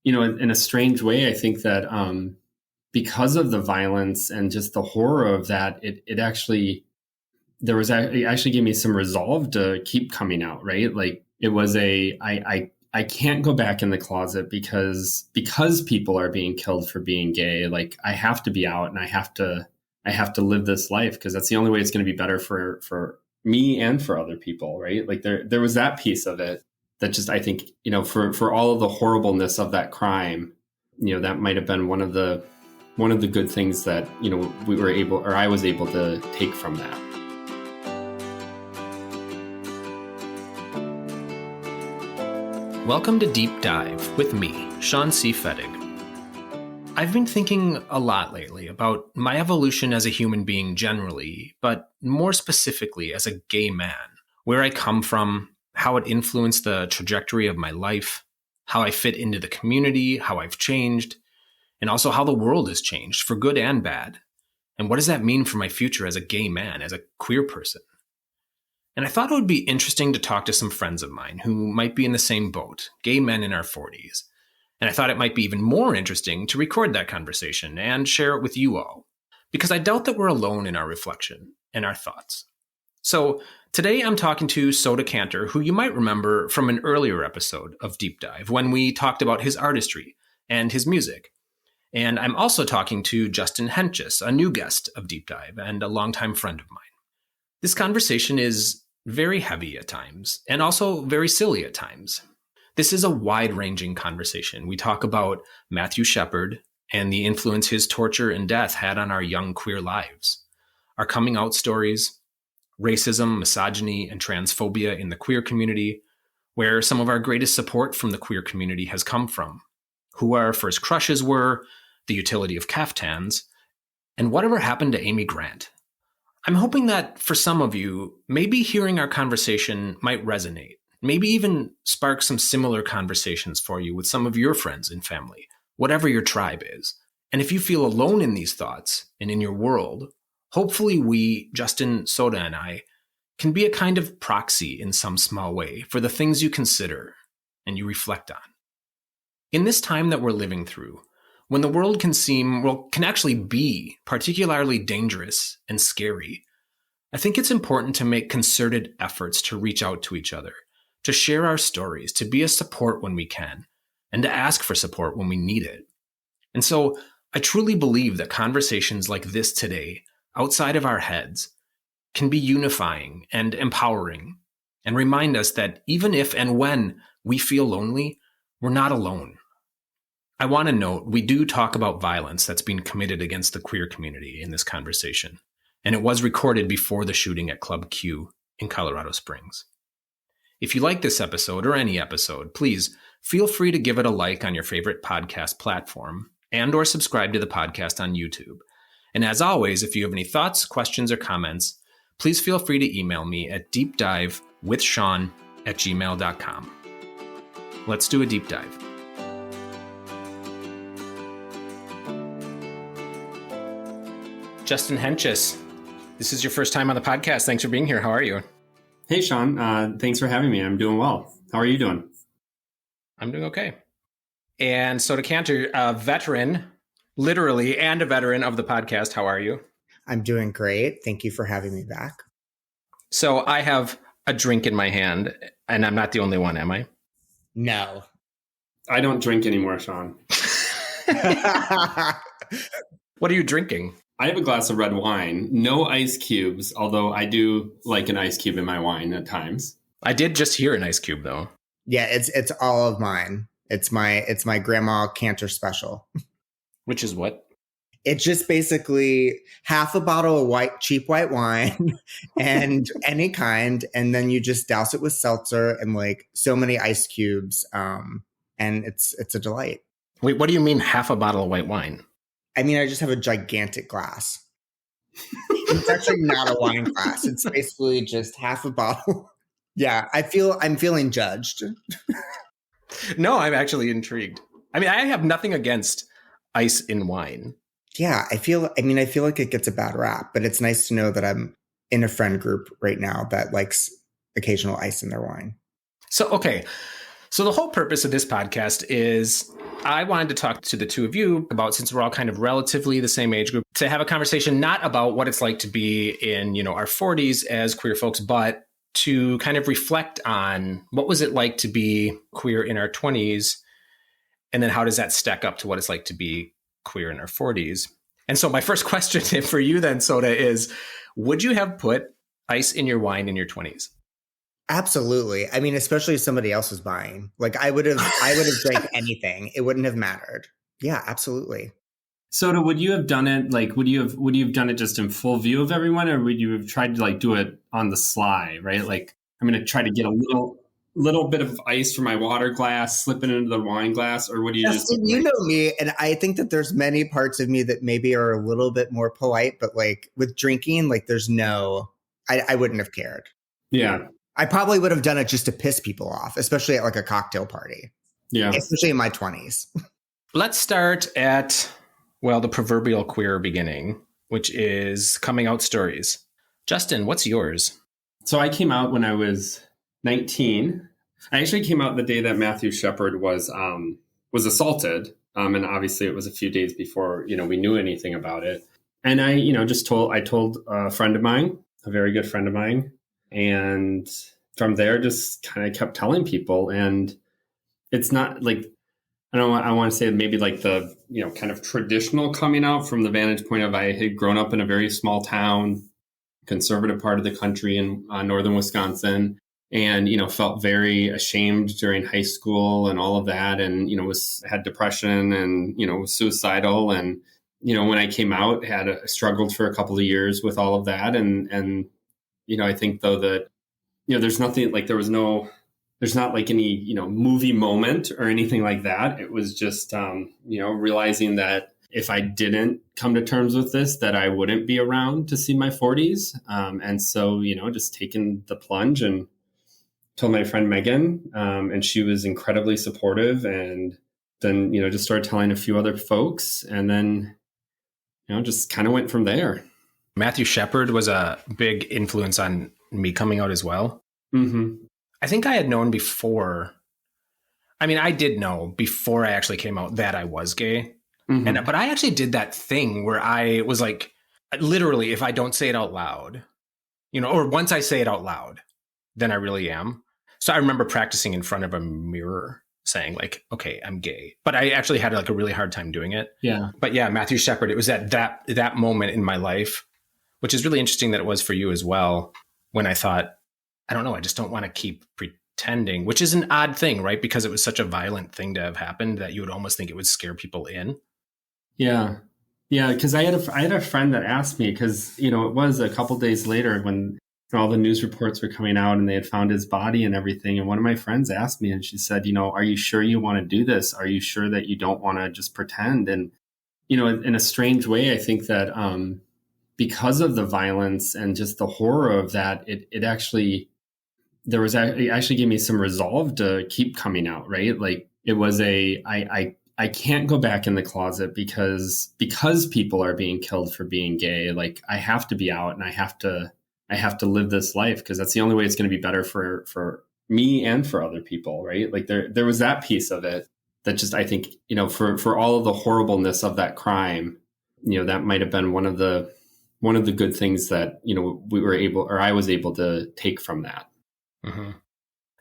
in a strange way, I think that because of the violence and just the horror of that, it actually gave me some resolve to keep coming out, right? Like it was I can't go back in the closet because people are being killed for being gay. Like I have to be out and I have to live this life because that's the only way it's going to be better for me and for other people, right? Like there was that piece of it that just, I think, for all of the horribleness of that crime, that might have been one of the good things that, I was able to take from that. Welcome to Deep Dive with me, Sean C. Fettig. I've been thinking a lot lately about my evolution as a human being generally, but more specifically as a gay man, where I come from, how it influenced the trajectory of my life, how I fit into the community, how I've changed, and also how the world has changed for good and bad. And what does that mean for my future as a gay man, as a queer person? And I thought it would be interesting to talk to some friends of mine who might be in the same boat, gay men in our 40s. And I thought it might be even more interesting to record that conversation and share it with you all, because I doubt that we're alone in our reflection and our thoughts. So today I'm talking to Soda Canter, who you might remember from an earlier episode of Deep Dive when we talked about his artistry and his music. And I'm also talking to Justin Hentges, a new guest of Deep Dive and a longtime friend of mine. This conversation is very heavy at times and also very silly at times. This is a wide-ranging conversation. We talk about Matthew Shepard and the influence his torture and death had on our young queer lives, our coming out stories, racism, misogyny, and transphobia in the queer community, where some of our greatest support from the queer community has come from, who our first crushes were, the utility of caftans, and whatever happened to Amy Grant. I'm hoping that for some of you, maybe hearing our conversation might resonate, maybe even spark some similar conversations for you with some of your friends and family, whatever your tribe is. And if you feel alone in these thoughts and in your world, hopefully we, Justin, Soda, and I, can be a kind of proxy in some small way for the things you consider and you reflect on. In this time that we're living through, when the world can actually be particularly dangerous and scary, I think it's important to make concerted efforts to reach out to each other, to share our stories, to be a support when we can, and to ask for support when we need it. And so I truly believe that conversations like this today, outside of our heads, can be unifying and empowering and remind us that even if and when we feel lonely, we're not alone. I want to note, we do talk about violence that's being committed against the queer community in this conversation, and it was recorded before the shooting at Club Q in Colorado Springs. If you like this episode or any episode, please feel free to give it a like on your favorite podcast platform and or subscribe to the podcast on YouTube. And as always, if you have any thoughts, questions, or comments, please feel free to email me at deepdivewithsean@gmail.com. Let's do a deep dive. Justin Hentges, this is your first time on the podcast. Thanks for being here. How are you? Hey, Sean. Thanks for having me. I'm doing well. How are you doing? I'm doing okay. And Soda Canter, a veteran, literally, and a veteran of the podcast. How are you? I'm doing great. Thank you for having me back. So I have a drink in my hand, and I'm not the only one, am I? No. I don't drink anymore, Sean. What are you drinking? I have a glass of red wine, no ice cubes, although I do like an ice cube in my wine at times. I did just hear an ice cube, though. Yeah, it's all of mine. It's my grandma Canter special. Which is what? It's just basically half a bottle of cheap white wine and any kind, and then you just douse it with seltzer and like so many ice cubes, and it's a delight. Wait, what do you mean half a bottle of white wine? I mean, I just have a gigantic glass. It's actually not a wine glass. It's basically just half a bottle. Yeah, I'm feeling judged. No, I'm actually intrigued. I mean, I have nothing against ice in wine. Yeah, I feel like it gets a bad rap, but it's nice to know that I'm in a friend group right now that likes occasional ice in their wine. So, okay. So the whole purpose of this podcast is I wanted to talk to the two of you about, since we're all kind of relatively the same age group, to have a conversation not about what it's like to be in, our 40s as queer folks, but to kind of reflect on what was it like to be queer in our 20s, and then how does that stack up to what it's like to be queer in our 40s. And so my first question for you then, Soda, is would you have put ice in your wine in your 20s? Absolutely. I mean, especially if somebody else was buying. Like I would have drank anything. It wouldn't have mattered. Yeah, absolutely. Soda, would you have done it would you have done it just in full view of everyone, or would you have tried to do it on the sly, right? Like I'm going to try to get a little bit of ice from my water glass, slip it into the wine glass, or would you Justin, you know me, and I think that there's many parts of me that maybe are a little bit more polite, but with drinking, there's no, I wouldn't have cared. Yeah. I probably would have done it just to piss people off, especially at a cocktail party. Yeah. Especially in my 20s. Let's start at, the proverbial queer beginning, which is coming out stories. Justin, what's yours? So I came out when I was 19. I actually came out the day that Matthew Shepard was assaulted. And obviously it was a few days before, we knew anything about it. And I told a friend of mine, a very good friend of mine. And from there, just kind of kept telling people. And it's not I want to say maybe the, kind of traditional coming out from the vantage point of I had grown up in a very small town, conservative part of the country in northern Wisconsin, and, felt very ashamed during high school and all of that. And, had depression and, was suicidal. And, when I came out, struggled for a couple of years with all of that. And, I think though that, there's nothing there's not any, movie moment or anything like that. It was just, realizing that if I didn't come to terms with this, that I wouldn't be around to see my 40s. And so, just taking the plunge and told my friend Megan, and she was incredibly supportive. And then, just started telling a few other folks, and then, just kind of went from there. Matthew Shepard was a big influence on me coming out as well. Mm-hmm. I think I had known before. I mean, I did know before I actually came out that I was gay. Mm-hmm. But I actually did that thing where I was literally, if I don't say it out loud, or once I say it out loud, then I really am. So I remember practicing in front of a mirror saying okay, I'm gay. But I actually had a really hard time doing it. Yeah. But yeah, Matthew Shepard, it was at that moment in my life, which is really interesting that it was for you as well, when I thought, I don't know, I just don't want to keep pretending, which is an odd thing, right? Because it was such a violent thing to have happened that you would almost think it would scare people in. Yeah. Yeah. Because I had a friend that asked me, because, it was a couple days later when all the news reports were coming out and they had found his body and everything. And one of my friends asked me, and she said, are you sure you want to do this? Are you sure that you don't want to just pretend? And, in a strange way, I think that because of the violence and just the horror of that, it actually gave me some resolve to keep coming out, right? It was I can't go back in the closet because people are being killed for being gay. I have to be out, and I have to live this life, because that's the only way it's going to be better for me and for other people, right? There was that piece of it that just, I think, for all of the horribleness of that crime, that might have been one of the good things that, I was able to take from that. Mm-hmm.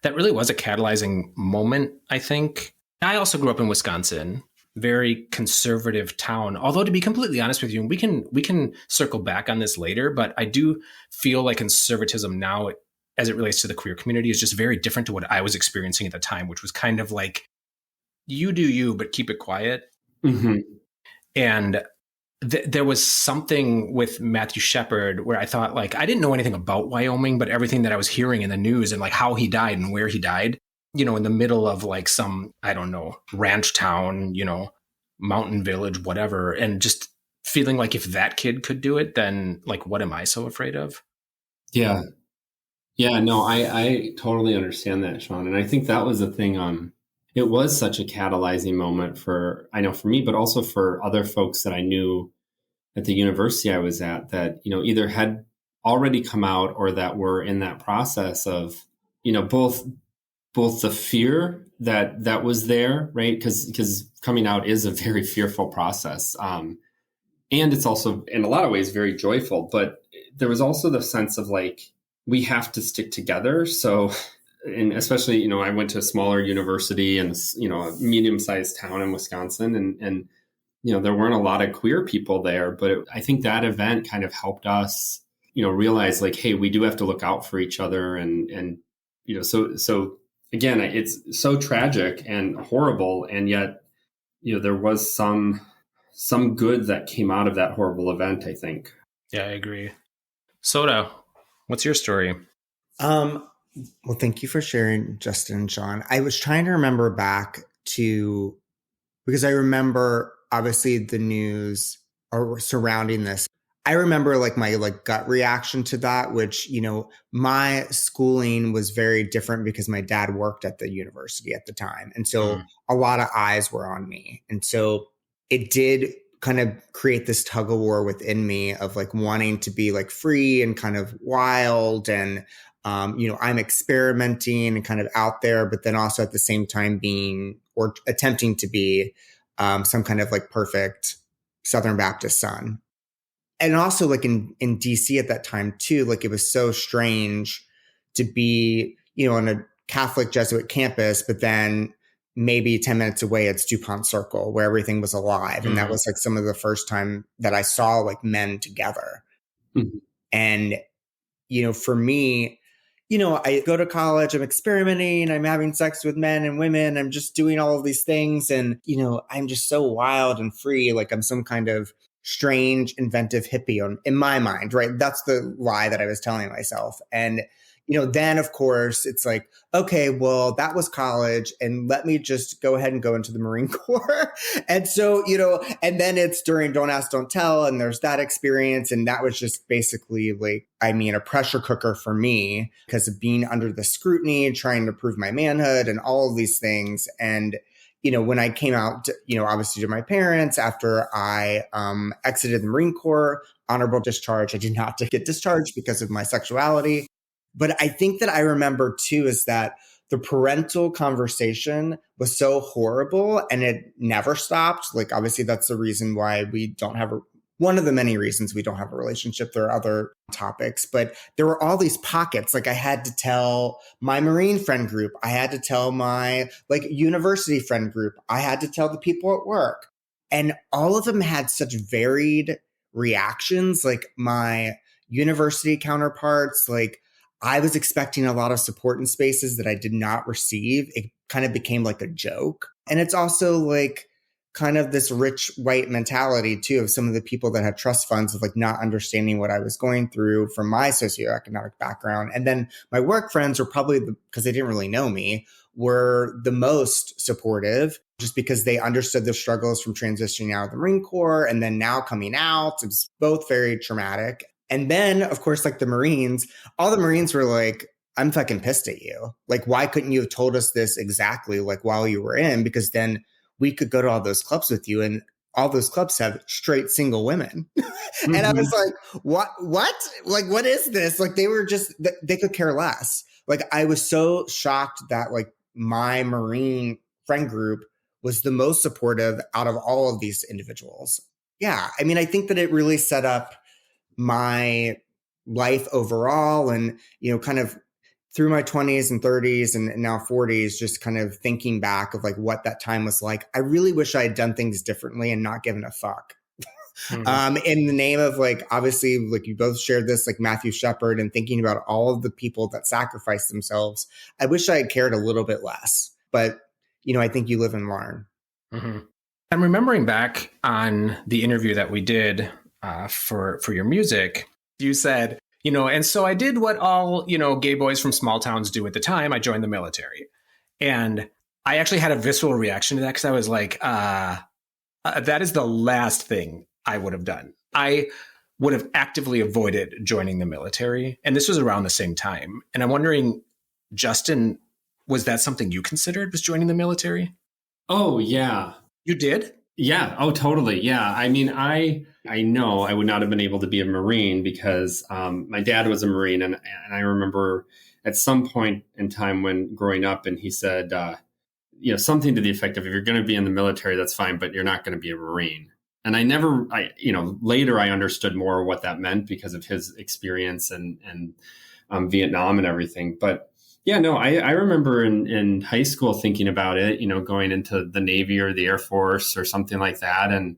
That really was a catalyzing moment, I think. I also grew up in Wisconsin, very conservative town. Although, to be completely honest with you, we can circle back on this later, but I do feel like conservatism now, as it relates to the queer community, is just very different to what I was experiencing at the time, which was kind of you do you, but keep it quiet. Mm-hmm. And there was something with Matthew Shepard where I thought, I didn't know anything about Wyoming, but everything that I was hearing in the news and how he died and where he died, in the middle of some, I don't know, ranch town, mountain village, whatever. And just feeling if that kid could do it, then what am I so afraid of? Yeah. Yeah, no, I totally understand that, Sean. And I think that was the thing. It was such a catalyzing moment for me, but also for other folks that I knew at the university I was at that, either had already come out or that were in that process of, both both the fear that was there, right? Because coming out is a very fearful process. And it's also in a lot of ways very joyful, but there was also the sense of like, we have to stick together. So, and especially, I went to a smaller university in, a medium-sized town in Wisconsin, and there weren't a lot of queer people there, but I think that event kind of helped us, realize like, hey, we do have to look out for each other. And so again, it's so tragic and horrible. And yet, there was some good that came out of that horrible event, I think. Yeah, I agree. Soda, what's your story? Well, thank you for sharing, Justin and Sean. I was trying to remember back to, because I remember obviously the news surrounding this. I remember like my gut reaction to that, which, my schooling was very different because my dad worked at the university at the time. And so a lot of eyes were on me. And so it did kind of create this tug of war within me of like wanting to be like free and kind of wild. And, I'm experimenting and kind of out there, but then also at the same time being or attempting to be some kind of like perfect Southern Baptist son. And also like in DC at that time too, like it was so strange to be, on a Catholic Jesuit campus, but then maybe 10 minutes away, it's DuPont Circle where everything was alive. And that was like some of the first time that I saw like men together. And, for me, I go to college, I'm experimenting, I'm having sex with men and women, I'm just doing all of these things. And, I'm just so wild and free. Like I'm some kind of strange, inventive hippie in my mind, right? That's the lie that I was telling myself. And, then of course it's like, okay, well, that was college and let me just go ahead and go into the Marine Corps. And so, and then it's during Don't Ask, Don't Tell. And there's that experience. And that was just basically like, a pressure cooker for me because of being under the scrutiny, trying to prove my manhood and all of these things. And, when I came out, obviously to my parents after I exited the Marine Corps, honorable discharge. I did not get discharged because of my sexuality. But I think that I remember too is that the parental conversation was so horrible and it never stopped. Like, obviously, that's the reason why we don't have one of the many reasons we don't have a relationship. There are other topics, but there were all these pockets. Like I had to tell my Marine friend group. I had to tell my university friend group. I had to tell the people at work. And all of them had such varied reactions. Like my university counterparts, I was expecting a lot of support in spaces that I did not receive. It kind of became like a joke. And it's also kind of this rich white mentality too of some of the people that had trust funds of not understanding what I was going through from my socioeconomic background. And then my work friends were probably, because they didn't really know me, were the most supportive just because they understood the struggles from transitioning out of the Marine Corps and then now coming out. It was both very traumatic. And then, of course, the Marines, all the Marines were like, I'm fucking pissed at you. Why couldn't you have told us this exactly while you were in? Because then we could go to all those clubs with you. And all those clubs have straight single women. And I was like, what? What is this? They were just, they could care less. I was so shocked that my Marine friend group was the most supportive out of all of these individuals. Yeah. I think that it really set up my life overall and, kind of through my 20s and 30s and now 40s, just kind of thinking back of what that time was like. I really wish I had done things differently and not given a fuck. In the name of obviously, you both shared this, Matthew Shepard, and thinking about all of the people that sacrificed themselves. I wish I had cared a little bit less, but I think you live and learn. I'm remembering back on the interview that we did for your music. You said, and so I did what all, gay boys from small towns do at the time. I joined the military. And I actually had a visceral reaction to that because I was like, that is the last thing I would have done. I would have actively avoided joining the military. And this was around the same time. And I'm wondering, Justin, was that something you considered, was joining the military? Oh, yeah. You did? Yeah. Oh, totally. Yeah. I know I would not have been able to be a Marine because my dad was a Marine. And I remember at some point in time when growing up, and he said, something to the effect of, if you're going to be in the military, that's fine, but you're not going to be a Marine. And later I understood more what that meant because of his experience and Vietnam and everything. But yeah, no, I remember in high school thinking about it, going into the Navy or the Air Force or something like that. And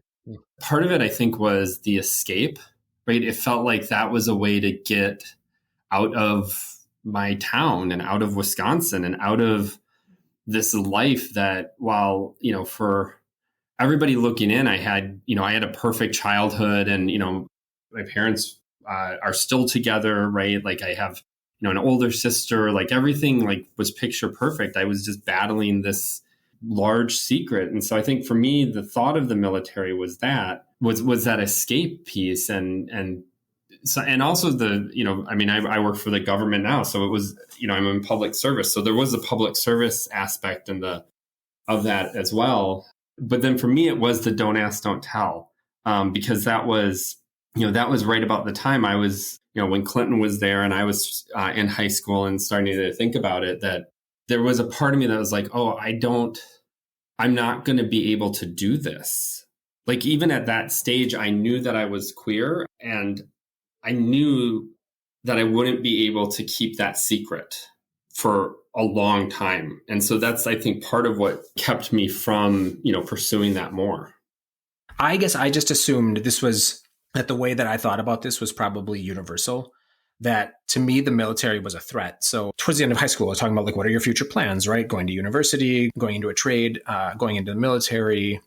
part of it, I think, was the escape, right? It felt like that was a way to get out of my town and out of Wisconsin and out of this life that, while, for everybody looking in, I had a perfect childhood, and, my parents are still together, right? Like, I have, an older sister, like everything like was picture perfect. I was just battling this large secret. And so I think for me, the thought of the military was that escape piece. And also I work for the government now. So it was, I'm in public service. So there was a public service aspect of that as well. But then for me, it was the don't ask, don't tell, because that was right about the time I was, when Clinton was there and I was in high school and starting to think about it, that there was a part of me that was like, oh, I'm not going to be able to do this. Like, even at that stage, I knew that I was queer, and I knew that I wouldn't be able to keep that secret for a long time. And so that's, I think, part of what kept me from, pursuing that more. I guess I just assumed that the way that I thought about this was probably universal, that to me, the military was a threat. So towards the end of high school, I was talking about, like, what are your future plans, right? Going to university, going into a trade, going into the military,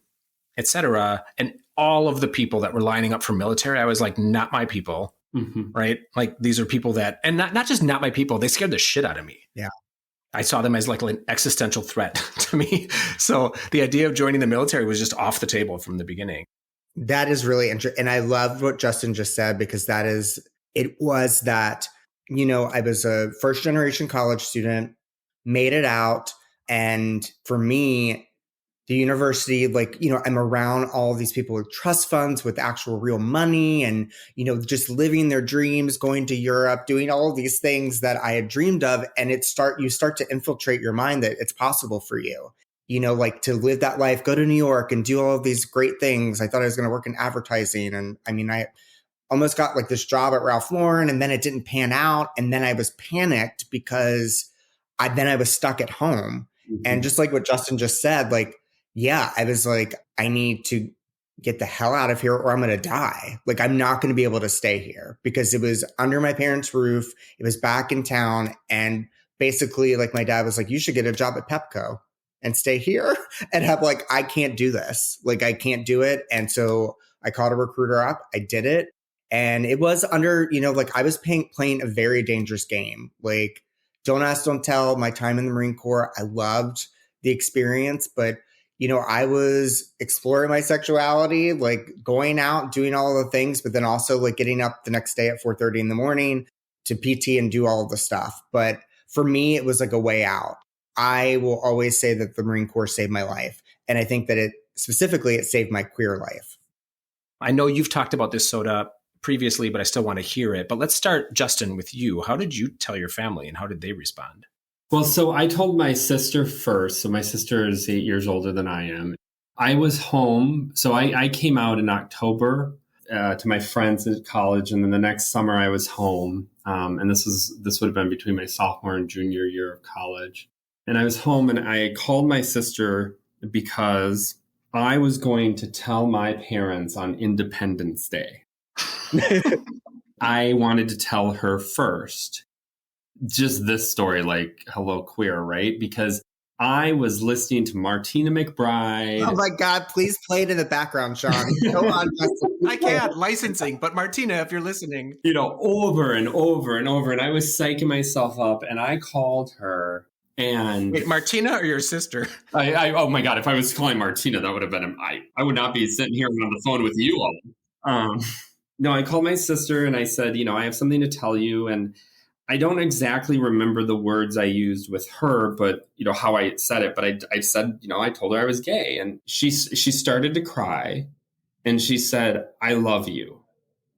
etc. And all of the people that were lining up for military, I was like, not my people, right? Like, these are people that, and not just not my people, they scared the shit out of me. Yeah. I saw them as like an existential threat to me. So the idea of joining the military was just off the table from the beginning. That is really interesting. And I love what Justin just said, because I was a first generation college student, made it out. And for me, the university, I'm around all of these people with trust funds, with actual real money, and, just living their dreams, going to Europe, doing all of these things that I had dreamed of. And you start to infiltrate your mind that it's possible for you, to live that life, go to New York and do all of these great things. I thought I was going to work in advertising. And I almost got like this job at Ralph Lauren, and then it didn't pan out. And then I was panicked because I was stuck at home. Mm-hmm. And just like what Justin just said, I was like, I need to get the hell out of here or I'm going to die. Like, I'm not going to be able to stay here, because it was under my parents' roof. It was back in town. And basically, like, my dad was like, you should get a job at Pepco and stay here. And have I can't do this. Like, I can't do it. And so I called a recruiter up. I did it. And it was under, I was playing a very dangerous game. Like, don't ask, don't tell. My time in the Marine Corps, I loved the experience, but I was exploring my sexuality, like going out, doing all the things, but then also like getting up the next day at 4:30 in the morning to PT and do all of the stuff. But for me, it was like a way out. I will always say that the Marine Corps saved my life. And I think that it saved my queer life. I know you've talked about this, Soda, previously, but I still want to hear it. But let's start, Justin, with you. How did you tell your family, and how did they respond? Well, so I told my sister first. So my sister is 8 years older than I am. I was home. So I came out in October to my friends at college. And then the next summer I was home. And this would have been between my sophomore and junior year of college. And I was home, and I called my sister because I was going to tell my parents on Independence Day. I wanted to tell her first. Just this story, like, hello, queer, right? Because I was listening to Martina McBride. Oh my God, please play it in the background, Sean. Go on, Justin. I can't, licensing, but Martina, if you're listening. Over and over and over. And I was psyching myself up, and I called her. And wait, Martina or your sister? Oh my God, if I was calling Martina, that would have been, I would not be sitting here on the phone with you all. No, I called my sister and I said, I have something to tell you. And I don't exactly remember the words I used with her, but how I said it. But I said, I told her I was gay, and she started to cry, and she said, "I love you."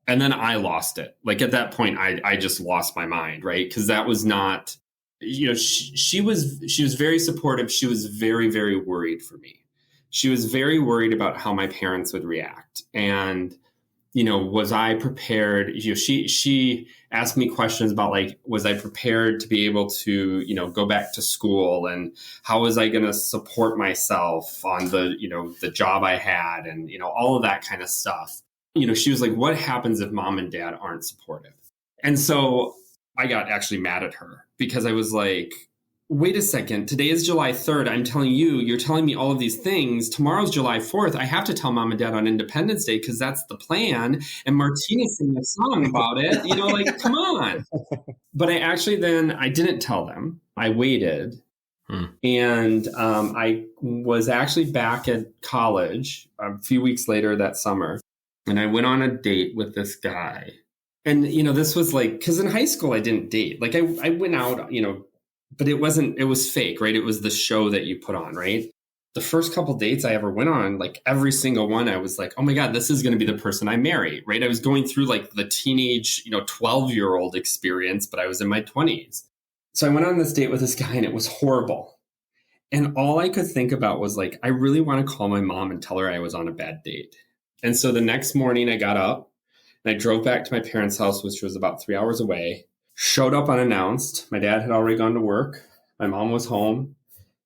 And then I lost it. Like, at that point, I just lost my mind, right? Because that was not she was very supportive. She was very, very worried for me. She was very worried about how my parents would react. And, was I prepared? She asked me questions about like, was I prepared to be able to, go back to school, and how was I going to support myself on the job I had, and, all of that kind of stuff. She was like, what happens if mom and dad aren't supportive? And so I got actually mad at her because I was like, wait a second, today is July 3rd. I'm telling you, you're telling me all of these things. Tomorrow's July 4th. I have to tell mom and dad on Independence Day because that's the plan. And Martina's singing a song about it. Like, come on. But I didn't tell them. I waited. And I was actually back at college a few weeks later that summer. And I went on a date with this guy. And, this was like, because in high school, I didn't date. Like I went out, but it was fake, right? It was the show that you put on, right? The first couple dates I ever went on, like every single one, I was like, oh my God, this is going to be the person I marry, right? I was going through like the teenage, 12-year-old experience, but I was in my 20s. So I went on this date with this guy and it was horrible. And all I could think about was like, I really want to call my mom and tell her I was on a bad date. And so the next morning I got up and I drove back to my parents' house, which was about 3 hours away. Showed up unannounced. My dad had already gone to work. My mom was home.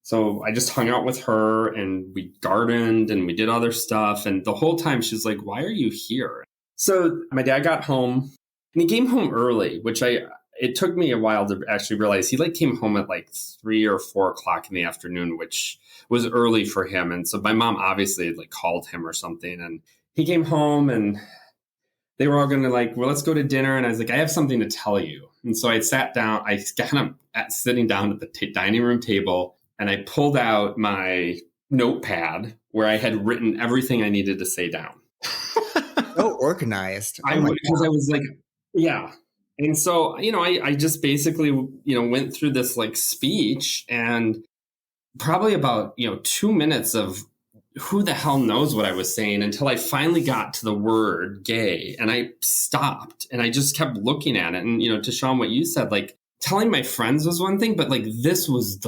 So I just hung out with her and we gardened and we did other stuff. And the whole time she's like, why are you here? So my dad got home and he came home early, which it took me a while to actually realize he like came home at like 3 or 4 o'clock in the afternoon, which was early for him. And so my mom obviously like called him or something, and he came home and they were all going to like, well, let's go to dinner. And I was like, I have something to tell you. And so I sat down, I kind of sitting down at the dining room table, and I pulled out my notepad where I had written everything I needed to say down. So organized. Because I was like, yeah. And so, I just basically, went through this like speech, and probably about, 2 minutes of who the hell knows what I was saying until I finally got to the word gay, and I stopped and I just kept looking at it. And, to Sean, what you said, like telling my friends was one thing, but like, this was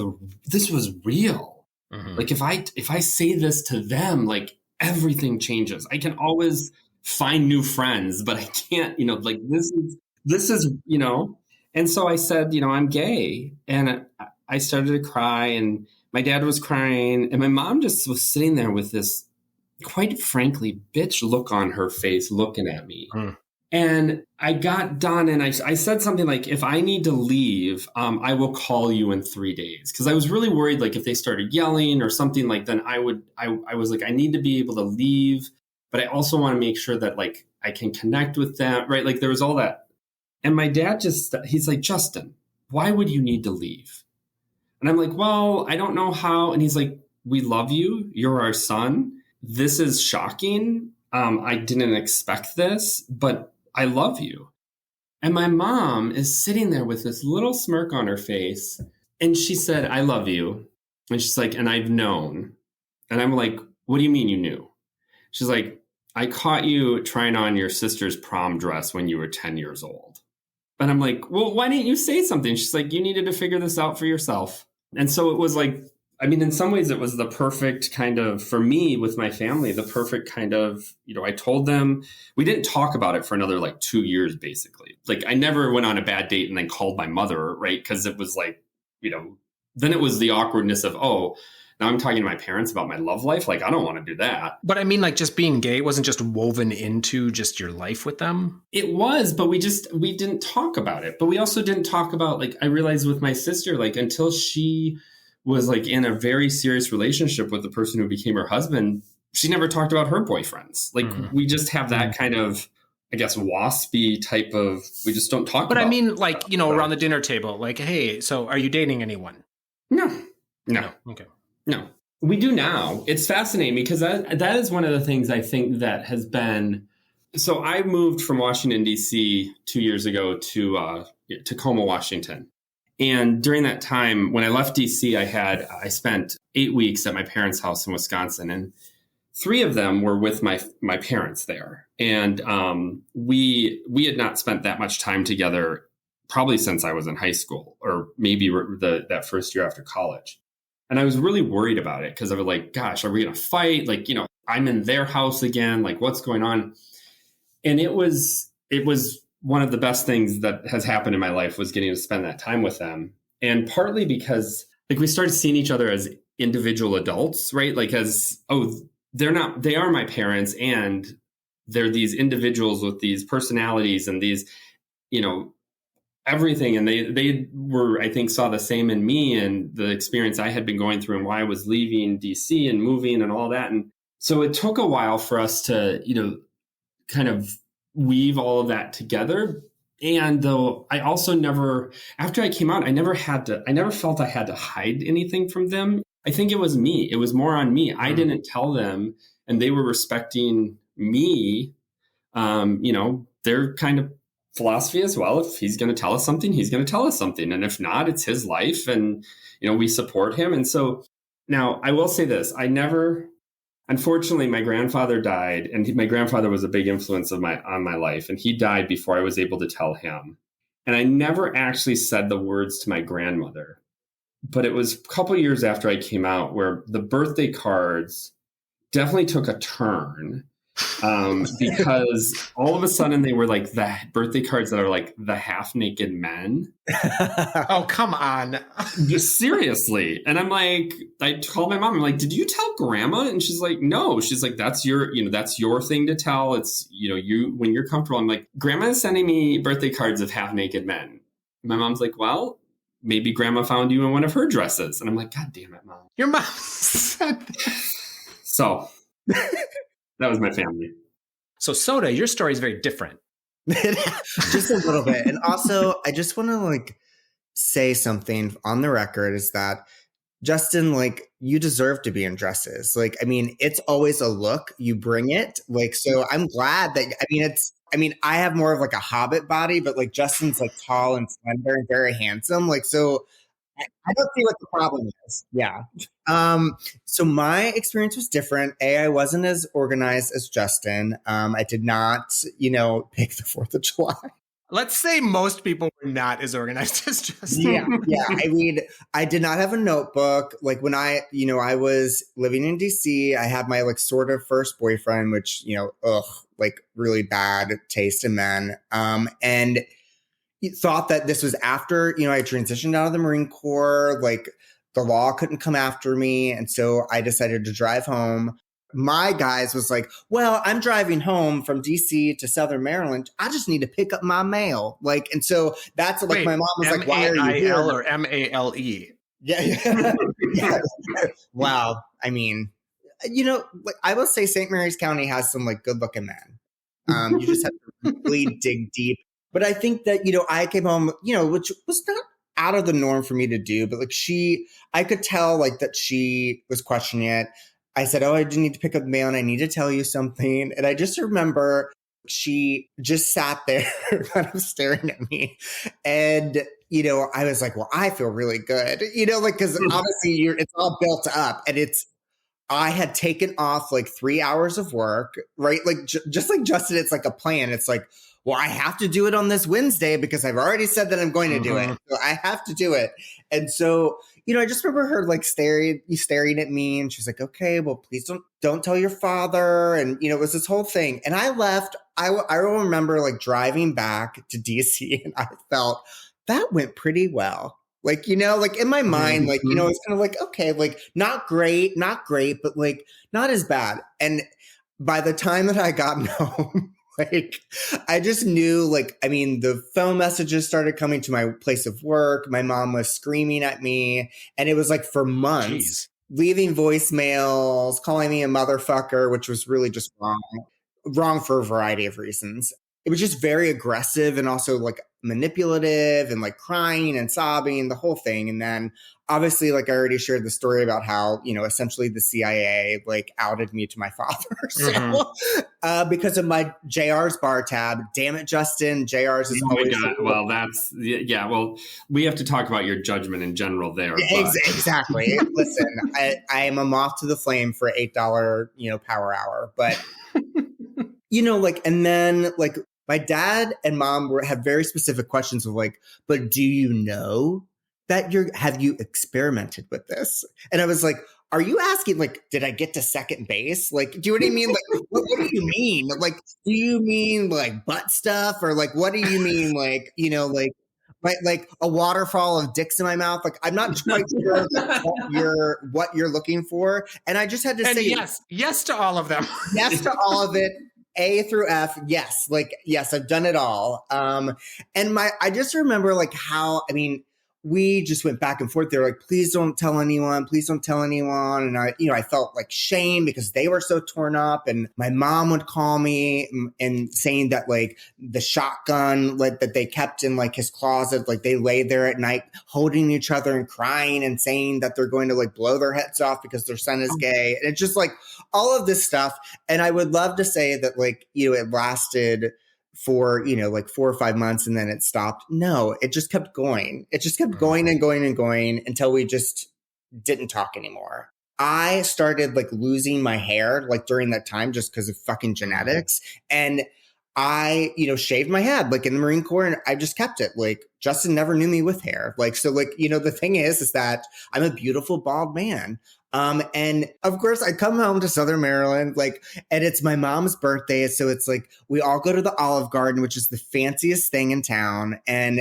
real. Mm-hmm. Like if I say this to them, like everything changes. I can always find new friends, but I can't, like this is, and so I said, I'm gay, and I started to cry, and my dad was crying, and my mom just was sitting there with this, quite frankly, bitch look on her face looking at me. And I got done, and I said something like, if I need to leave, I will call you in 3 days. Because I was really worried, like if they started yelling or something, like then I was like, I need to be able to leave, but I also want to make sure that like I can connect with them, right? Like there was all that. And my dad he's like, Justin, why would you need to leave? And I'm like, well, I don't know how. And he's like, we love you. You're our son. This is shocking. I didn't expect this, but I love you. And my mom is sitting there with this little smirk on her face. And she said, I love you. And she's like, and I've known. And I'm like, what do you mean you knew? She's like, I caught you trying on your sister's prom dress when you were 10 years old. And I'm like, well, why didn't you say something? She's like, you needed to figure this out for yourself. And so it was like, I mean, in some ways it was the perfect kind of, for me with my family, the perfect kind of, I told them, we didn't talk about it for another like 2 years, basically. Like I never went on a bad date and then called my mother, right? Because it was like, then it was the awkwardness of, oh, now I'm talking to my parents about my love life. Like, I don't want to do that. But I mean, like just being gay wasn't just woven into just your life with them. It was, but we didn't talk about it. But we also didn't talk about, like, I realized with my sister, like until she was like in a very serious relationship with the person who became her husband, she never talked about her boyfriends. Like we just have that kind of, I guess, waspy type of, we just don't talk about it. But I mean, like, around the dinner table, like, hey, so are you dating anyone? No. Okay. No, we do now. It's fascinating because that is one of the things I think that has been. So I moved from Washington, D.C. 2 years ago to Tacoma, Washington. And during that time, when I left D.C., I spent 8 weeks at my parents' house in Wisconsin. And 3 of them were with my parents there. And we had not spent that much time together probably since I was in high school, or maybe that first year after college. And I was really worried about it because I was like, gosh, are we going to fight? Like, I'm in their house again. Like, what's going on? And it was one of the best things that has happened in my life, was getting to spend that time with them. And partly because like we started seeing each other as individual adults, right? Like they are my parents, and they're these individuals with these personalities and these, everything. And they were, I think, saw the same in me and the experience I had been going through and why I was leaving DC and moving and all that. And so it took a while for us to, kind of weave all of that together. And though I also never, after I came out, I never felt I had to hide anything from them. I think it was me. It was more on me. I didn't tell them, and they were respecting me. Their kind of philosophy as well. If he's going to tell us something, he's going to tell us something. And if not, it's his life, and, we support him. And so now I will say this, unfortunately, my grandfather died, and my grandfather was a big influence on my life. And he died before I was able to tell him. And I never actually said the words to my grandmother, but it was a couple years after I came out where the birthday cards definitely took a turn. Because all of a sudden they were like the birthday cards that are like the half naked men. Oh, come on. Just seriously. And I'm like, I called my mom. I'm like, did you tell grandma? And she's like, no. She's like, that's your thing to tell. It's, you, when you're comfortable. I'm like, grandma is sending me birthday cards of half naked men. My mom's like, well, maybe grandma found you in one of her dresses. And I'm like, God damn it, mom. Your mom said that. So that was my family. So Soda, your story is very different. Just a little bit. And also, I just want to say something on the record, is that Justin, you deserve to be in dresses. It's always a look. You bring it. So I'm glad that, I have more of a hobbit body, but Justin's tall and slender and very handsome. So I don't see what the problem is. Yeah. So my experience was different. I wasn't as organized as Justin. I did not, pick the 4th of July. Let's say most people were not as organized as Justin. Yeah. I did not have a notebook. When I was living in DC, I had my sort of first boyfriend, which, really bad taste in men. And thought that this was after, I transitioned out of the Marine Corps, the law couldn't come after me. And so I decided to drive home. My guys was like, well, I'm driving home from DC to Southern Maryland. I just need to pick up my mail. And so that's Wait, my mom was like, why are you here? M-A-I-L or M-A-L-E? Yeah. Yeah. Wow. I will say St. Mary's County has some good looking men. You just have to really dig deep. But I think that, I came home, which was not out of the norm for me to do, but I could tell that she was questioning it. I said, oh, I do need to pick up the mail and I need to tell you something. And I just remember she just sat there kind of staring at me. And, I was like, well, I feel really good, because obviously it's all built up, and I had taken off 3 hours of work, right? Just like Justin, it's a plan. It's well, I have to do it on this Wednesday because I've already said that I'm going to do it. So I have to do it. And so, I just remember her staring at me, and she's like, okay, well, please don't tell your father. And, it was this whole thing. And I left. I will remember driving back to DC, and I felt that went pretty well. In my mind, it's kind of okay, not great, but not as bad. And by the time that I got home, I just knew, the phone messages started coming to my place of work. My mom was screaming at me, and it was for months, leaving voicemails, calling me a motherfucker, which was really just wrong for a variety of reasons. It was just very aggressive and also manipulative and crying and sobbing, the whole thing. And then obviously, I already shared the story about how, essentially the CIA outed me to my father. So, because of my JR's bar tab. Damn it, Justin. JR's is always. Well, that's, yeah. Well, we have to talk about your judgment in general there. Yeah, exactly. Listen, I am a moth to the flame for $8, power hour. But, and then My dad and mom have very specific questions of like, but do you know that have you experimented with this? And I was like, are you asking, like, did I get to second base? Like, do you know what I mean? Like, what do you mean? Like, do you mean like butt stuff? Or like, what do you mean? Like, like a waterfall of dicks in my mouth? Like, I'm not quite sure what you're looking for. And I just had to say yes to all of them. Yes to all of it. A through F, yes. Like, yes, I've done it all. And I just remember like how, I mean, we just went back and forth. They were like, please don't tell anyone. Please don't tell anyone. And I felt like shame because they were so torn up. And my mom would call me and saying that like the shotgun like that they kept in like his closet, like they lay there at night holding each other and crying and saying that they're going to like blow their heads off because their son is gay. And it's just like all of this stuff. And I would love to say that like, it lasted for, like 4 or 5 months and then it stopped. No, it just kept going. It just kept going and going and going until we just didn't talk anymore. I started like losing my hair like during that time just because of fucking genetics. And I, shaved my head like in the Marine Corps and I just kept it. Like Justin never knew me with hair. Like, so like, the thing is that I'm a beautiful bald man. And of course I come home to Southern Maryland, like, and it's my mom's birthday. So it's like, we all go to the Olive Garden, which is the fanciest thing in town. And,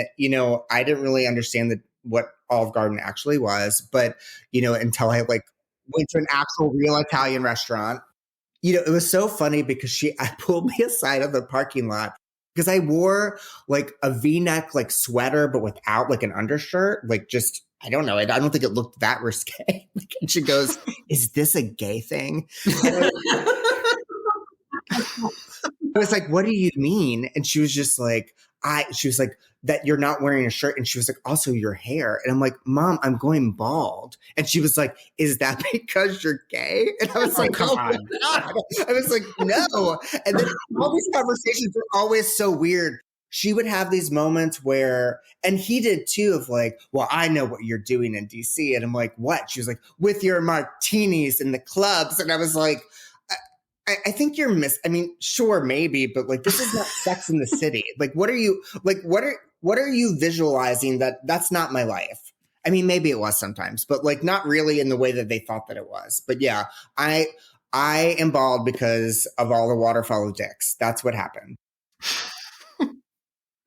I didn't really understand what Olive Garden actually was, but, until I like went to an actual real Italian restaurant, it was so funny because I pulled me aside of the parking lot because I wore like a V-neck, like sweater, but without like an undershirt, like just, I don't know. I don't think it looked that risque. And she goes, is this a gay thing? And I was like, what do you mean? And she was just like, she was like, that you're not wearing a shirt. And she was like, also your hair. And I'm like, Mom, I'm going bald. And she was like, is that because you're gay? And I was like, come on. God. I was like, no. And then all these conversations were always so weird. She would have these moments where, and he did too, of like, well, I know what you're doing in DC. And I'm like, what? She was like, with your martinis in the clubs. And I was like, I think you're I mean, sure, maybe, but like, this is not Sex in the City. Like, what are you visualizing that's not my life? I mean, maybe it was sometimes, but like not really in the way that they thought that it was. But yeah, I am bald because of all the waterfall of dicks. That's what happened.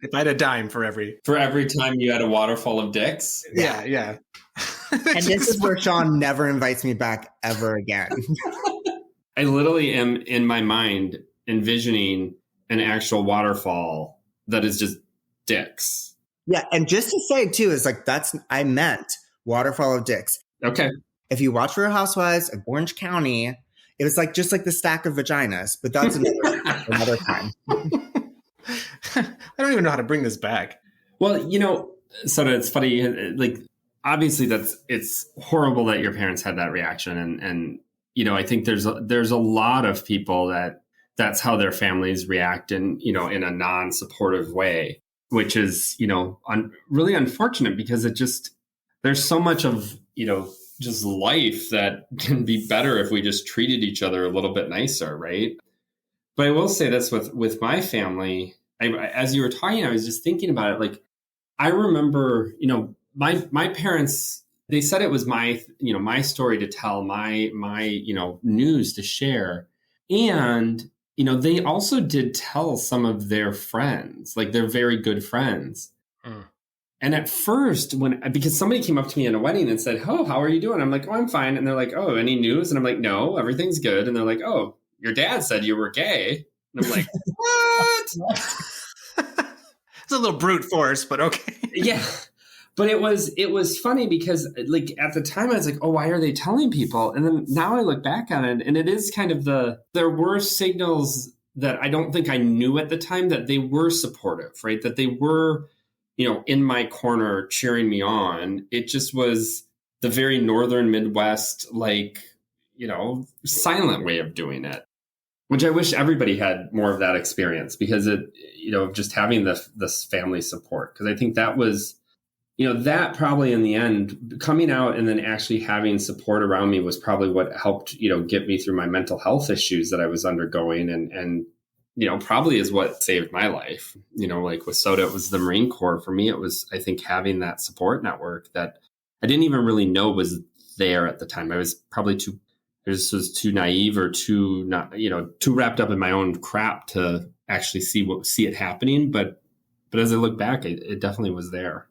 If I had a dime for every time you had a waterfall of dicks. Yeah. And this is where Sean never invites me back ever again. I literally am in my mind envisioning an actual waterfall that is just dicks. Yeah. And just to say too, is like, I meant waterfall of dicks. Okay. If you watch Real Housewives of Orange County, it was like just like the stack of vaginas, but that's another time. I don't even know how to bring this back. Well, so it's funny, like, obviously it's horrible that your parents had that reaction. And I think there's a lot of people that's how their families react in a non-supportive way, which is, really unfortunate because there's so much of, just life that can be better if we just treated each other a little bit nicer. Right. But I will say this with my family, as you were talking, I was just thinking about it. Like, I remember, my parents, they said it was my story to tell, my news to share. And, they also did tell some of their friends, like their very good friends. Mm. And at first, because somebody came up to me in a wedding and said, oh, how are you doing? I'm like, oh, I'm fine. And they're like, oh, any news? And I'm like, no, everything's good. And they're like, oh, your dad said you were gay. And I'm like, what? It's a little brute force, but okay. Yeah. But it was funny because like at the time I was like, oh, why are they telling people? And then now I look back on it and it is kind of there were signals that I don't think I knew at the time that they were supportive, right? That they were, in my corner cheering me on. It just was the very northern Midwest, like, silent way of doing it. Which I wish everybody had more of that experience because it, just having this family support. Because I think that was, that probably in the end, coming out and then actually having support around me was probably what helped, get me through my mental health issues that I was undergoing and probably is what saved my life. Like with Soda, it was the Marine Corps. For me, it was, I think, having that support network that I didn't even really know was there at the time. I was probably too naive or too not, too wrapped up in my own crap to actually see it happening. But as I look back, it definitely was there.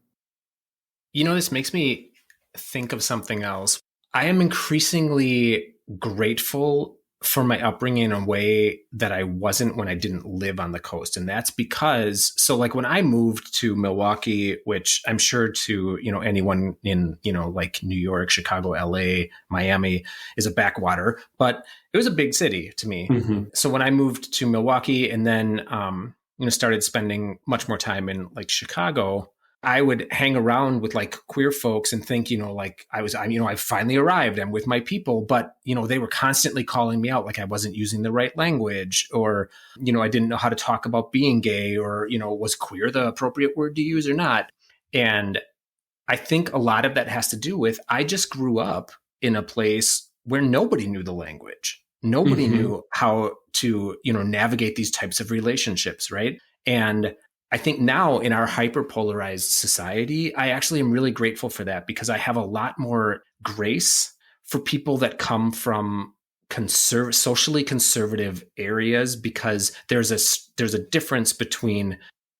This makes me think of something else. I am increasingly grateful for my upbringing in a way that I wasn't when I didn't live on the coast. And that's because, so like when I moved to Milwaukee, which I'm sure to, anyone in, like New York, Chicago, LA, Miami is a backwater, but it was a big city to me. Mm-hmm. So when I moved to Milwaukee and then, started spending much more time in like Chicago, I would hang around with like queer folks and think, I finally arrived. I'm with my people, but, they were constantly calling me out like I wasn't using the right language, or, I didn't know how to talk about being gay, or, was queer the appropriate word to use or not. And I think a lot of that has to do with, I just grew up in a place where nobody knew the language. Nobody Mm-hmm. knew how to, navigate these types of relationships. Right. And I think now in our hyperpolarized society, I actually am really grateful for that, because I have a lot more grace for people that come from socially conservative areas, because there's a difference between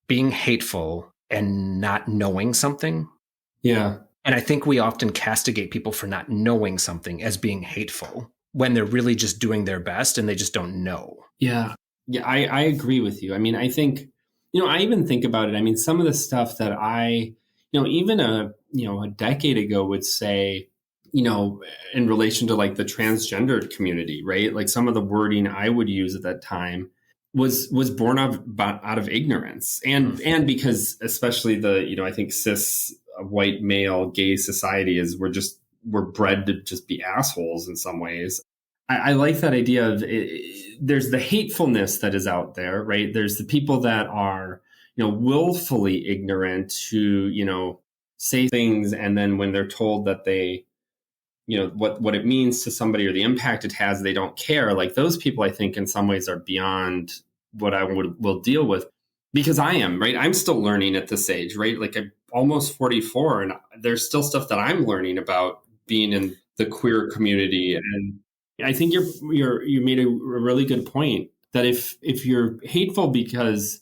being hateful and not knowing something. Yeah. And I think we often castigate people for not knowing something as being hateful when they're really just doing their best and they just don't know. Yeah. Yeah. I agree with you. I mean, I think, I even think about it. I mean, some of the stuff that I, even a decade ago would say, in relation to like the transgendered community, right? Like some of the wording I would use at that time was born out of ignorance. And because especially the, I think cis white male gay society we're bred to just be assholes in some ways. I like that idea of there's the hatefulness that is out there, right? There's the people that are, willfully ignorant who, say things. And then when they're told that they, what it means to somebody or the impact it has, they don't care. Like those people, I think in some ways are beyond what I will deal with, because I am, right? I'm still learning at this age, right? Like I'm almost 44 and there's still stuff that I'm learning about being in the queer community. And I think you made a really good point that if you're hateful because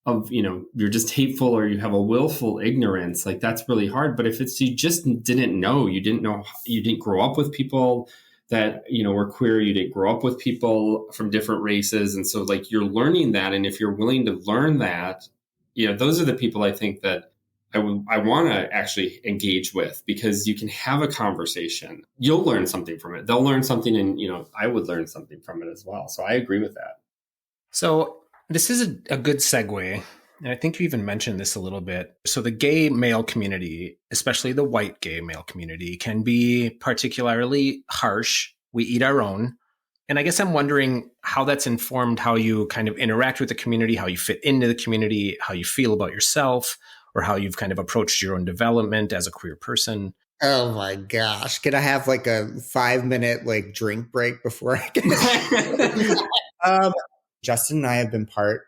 of, you're just hateful or you have a willful ignorance, like that's really hard. But if it's, you just didn't know, you didn't grow up with people that, were queer, you didn't grow up with people from different races. And so like you're learning that. And if you're willing to learn that, those are the people I think that I want to actually engage with, because you can have a conversation. You'll learn something from it. They'll learn something, and I would learn something from it as well. So I agree with that. So this is a good segue, and I think you even mentioned this a little bit. So the gay male community, especially the white gay male community, can be particularly harsh. We eat our own. And I guess I'm wondering how that's informed how you kind of interact with the community, how you fit into the community, how you feel about yourself, or how you've kind of approached your own development as a queer person. Oh my gosh. Can I have like a 5-minute like drink break before I get Justin and I have been part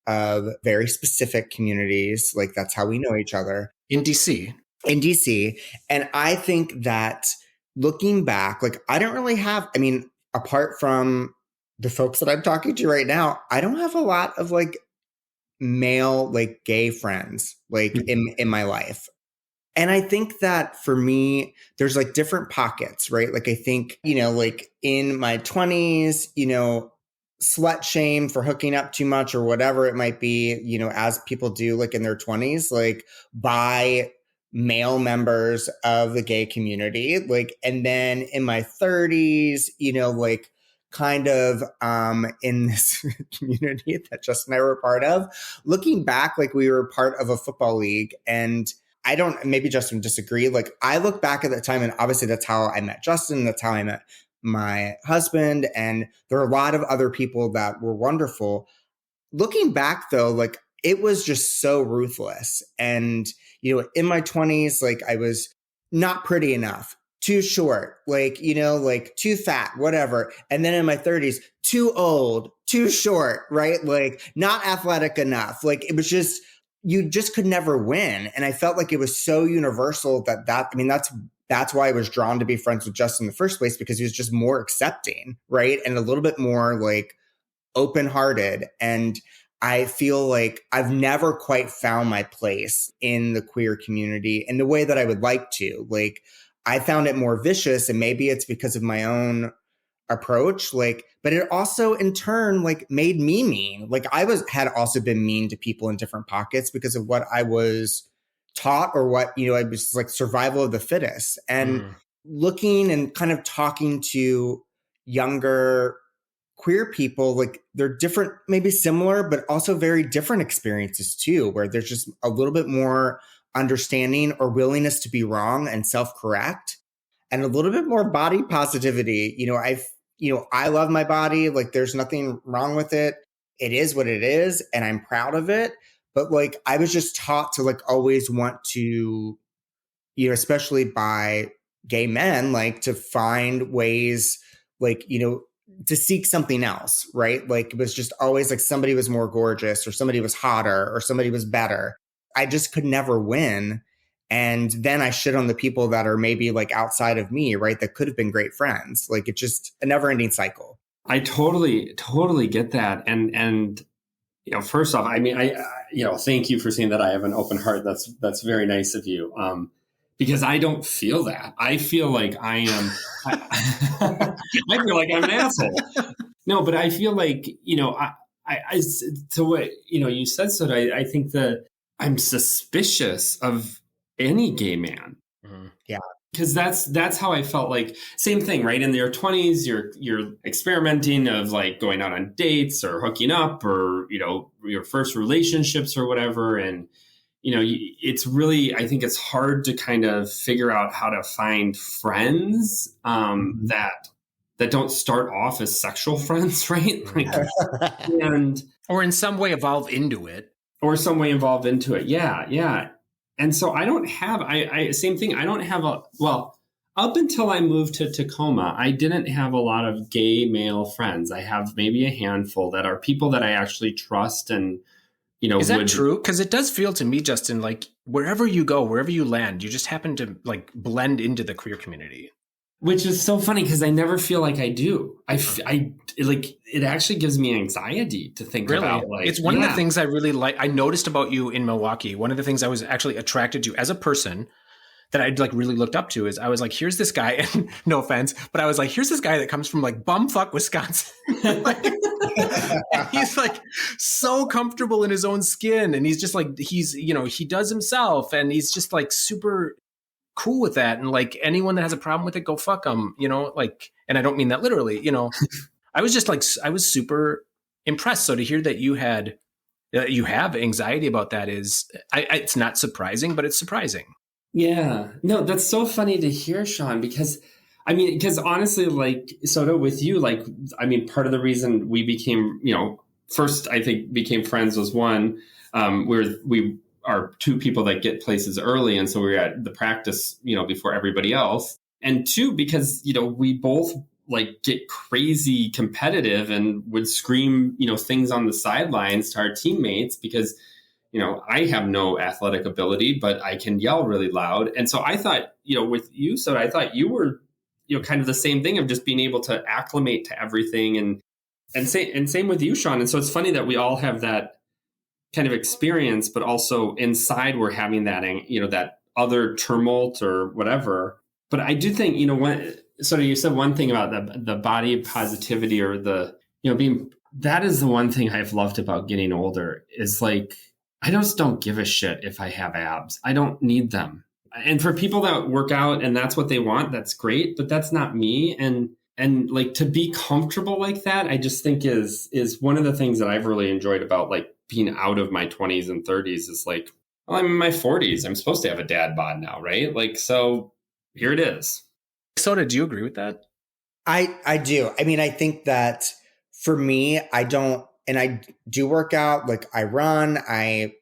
of very specific communities. Like that's how we know each other. In DC. And I think that looking back, like I don't really have, apart from the folks that I'm talking to right now, I don't have a lot of like male, like gay friends, like in my life. And I think that for me, there's like different pockets, right? Like I think, like in my 20s, slut shame for hooking up too much or whatever it might be, as people do like in their 20s, like by male members of the gay community. Like, and then in my 30s, like kind of in this community that Justin and I were a part of, looking back, like we were part of a football league. And I don't, maybe Justin disagree. Like I look back at that time, and obviously that's how I met Justin. That's how I met my husband. And there are a lot of other people that were wonderful. Looking back though, like it was just so ruthless. And, in my 20s, like I was not pretty enough. too short, like, like too fat, whatever. And then in my 30s, too old, too short, right? Like not athletic enough. Like it was just, you just could never win. And I felt like it was so universal that's why I was drawn to be friends with Justin in the first place, because he was just more accepting, right? And a little bit more like open-hearted. And I feel like I've never quite found my place in the queer community in the way that I would like to. Like, I found it more vicious, and maybe it's because of my own approach. Like, but it also in turn like made me mean. Like had also been mean to people in different pockets because of what I was taught, or what, I was like survival of the fittest. And looking and kind of talking to younger queer people, like they're different, maybe similar, but also very different experiences too, where there's just a little bit more understanding or willingness to be wrong and self-correct, and a little bit more body positivity. I love my body. Like there's nothing wrong with it. It is what it is. And I'm proud of it. But like, I was just taught to like always want to, especially by gay men, like to find ways, like, to seek something else, right? Like it was just always like somebody was more gorgeous, or somebody was hotter, or somebody was better. I just could never win. And then I shit on the people that are maybe like outside of me, right? That could have been great friends. Like it's just a never ending cycle. I totally get that. And, first off, I thank you for saying that I have an open heart. That's very nice of you. Because I don't feel that. I feel like I am, I feel like I'm an asshole. No, but I feel like, I to what, you said, so I think that I'm suspicious of any gay man. Yeah. Because that's how I felt. Like same thing, right? In your 20s, you're experimenting of like going out on dates or hooking up, or, your first relationships or whatever. And, it's really, I think it's hard to kind of figure out how to find friends that don't start off as sexual friends, right? Like, or in some way evolve into it. Yeah. And so I don't have, same thing. I don't have up until I moved to Tacoma, I didn't have a lot of gay male friends. I have maybe a handful that are people that I actually trust. And, is that true? Because it does feel to me, Justin, like wherever you go, wherever you land, you just happen to like blend into the queer community. Which is so funny because I never feel like I do. I like, it actually gives me anxiety to think about. Like, it's one of the things I really like. I noticed about you in Milwaukee. One of the things I was actually attracted to as a person that I'd like really looked up to is I was like, here's this guy, and no offense, but I was like, here's this guy that comes from like bumfuck Wisconsin. Like, and he's like so comfortable in his own skin, and he's just like, he's, he does himself, and he's just like super cool with that. And like anyone that has a problem with it, go fuck them, like, and I don't mean that literally, I was just like, I was super impressed. So to hear that you have anxiety about that it's not surprising, but it's surprising. Yeah, no, that's so funny to hear, Sean, because honestly, like, Soda, with you, like, part of the reason we became, first, I think became friends was one, we are two people that get places early. And so we were at the practice, before everybody else. And two, because, we both like get crazy competitive and would scream, things on the sidelines to our teammates because, I have no athletic ability, but I can yell really loud. And so I thought, with you, so I thought you were, kind of the same thing of just being able to acclimate to everything and same with you, Sean. And so it's funny that we all have that kind of experience, but also inside we're having that, that other tumult or whatever. But I do think, you said one thing about the body positivity or the, being, that is the one thing I've loved about getting older is like, I just don't give a shit if I have abs. I don't need them. And for people that work out and that's what they want, that's great, but that's not me. And like to be comfortable like that, I just think is one of the things that I've really enjoyed about like being out of my 20s and 30s is like, well, I'm in my 40s. I'm supposed to have a dad bod now, right? Like, so here it is. Soda, do you agree with that? I do. I think that for me, I do work out, like I run, I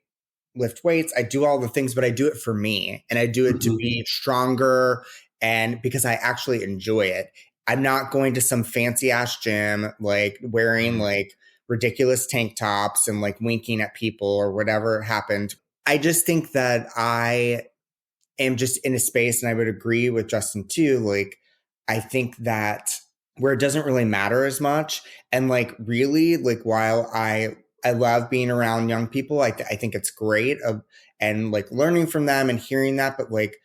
lift weights, I do all the things, but I do it for me, and I do it to be stronger And because I actually enjoy it, I'm not going to some fancy ass gym, like wearing like ridiculous tank tops and like winking at people or whatever happened. I just think that I am just in a space, and I would agree with Justin too. Like, I think that where it doesn't really matter as much. And like, really, like, while I love being around young people, I think it's great and like learning from them and hearing that, but like,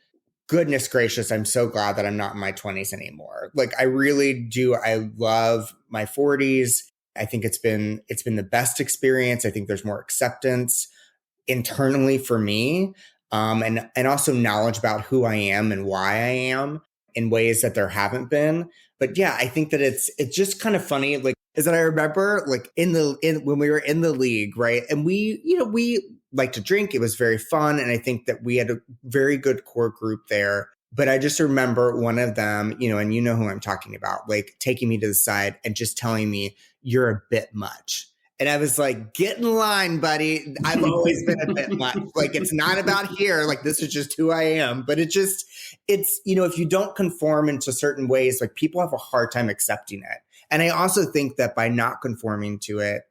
goodness gracious, I'm so glad that I'm not in my 20s anymore. Like, I really do. I love my 40s. I think it's been the best experience. I think there's more acceptance internally for me, and also knowledge about who I am and why I am in ways that there haven't been. But yeah, I think that it's just kind of funny. Like, is that I remember like when we were in the league, right? And we like to drink. It was very fun, and I think that we had a very good core group there. But I just remember one of them, and you know who I'm talking about, like taking me to the side and just telling me, "You're a bit much." And I was like, get in line, buddy. I've always been a bit much. Like, it's not about here. Like, this is just who I am. But it's, if you don't conform into certain ways, like people have a hard time accepting it. And I also think that by not conforming to it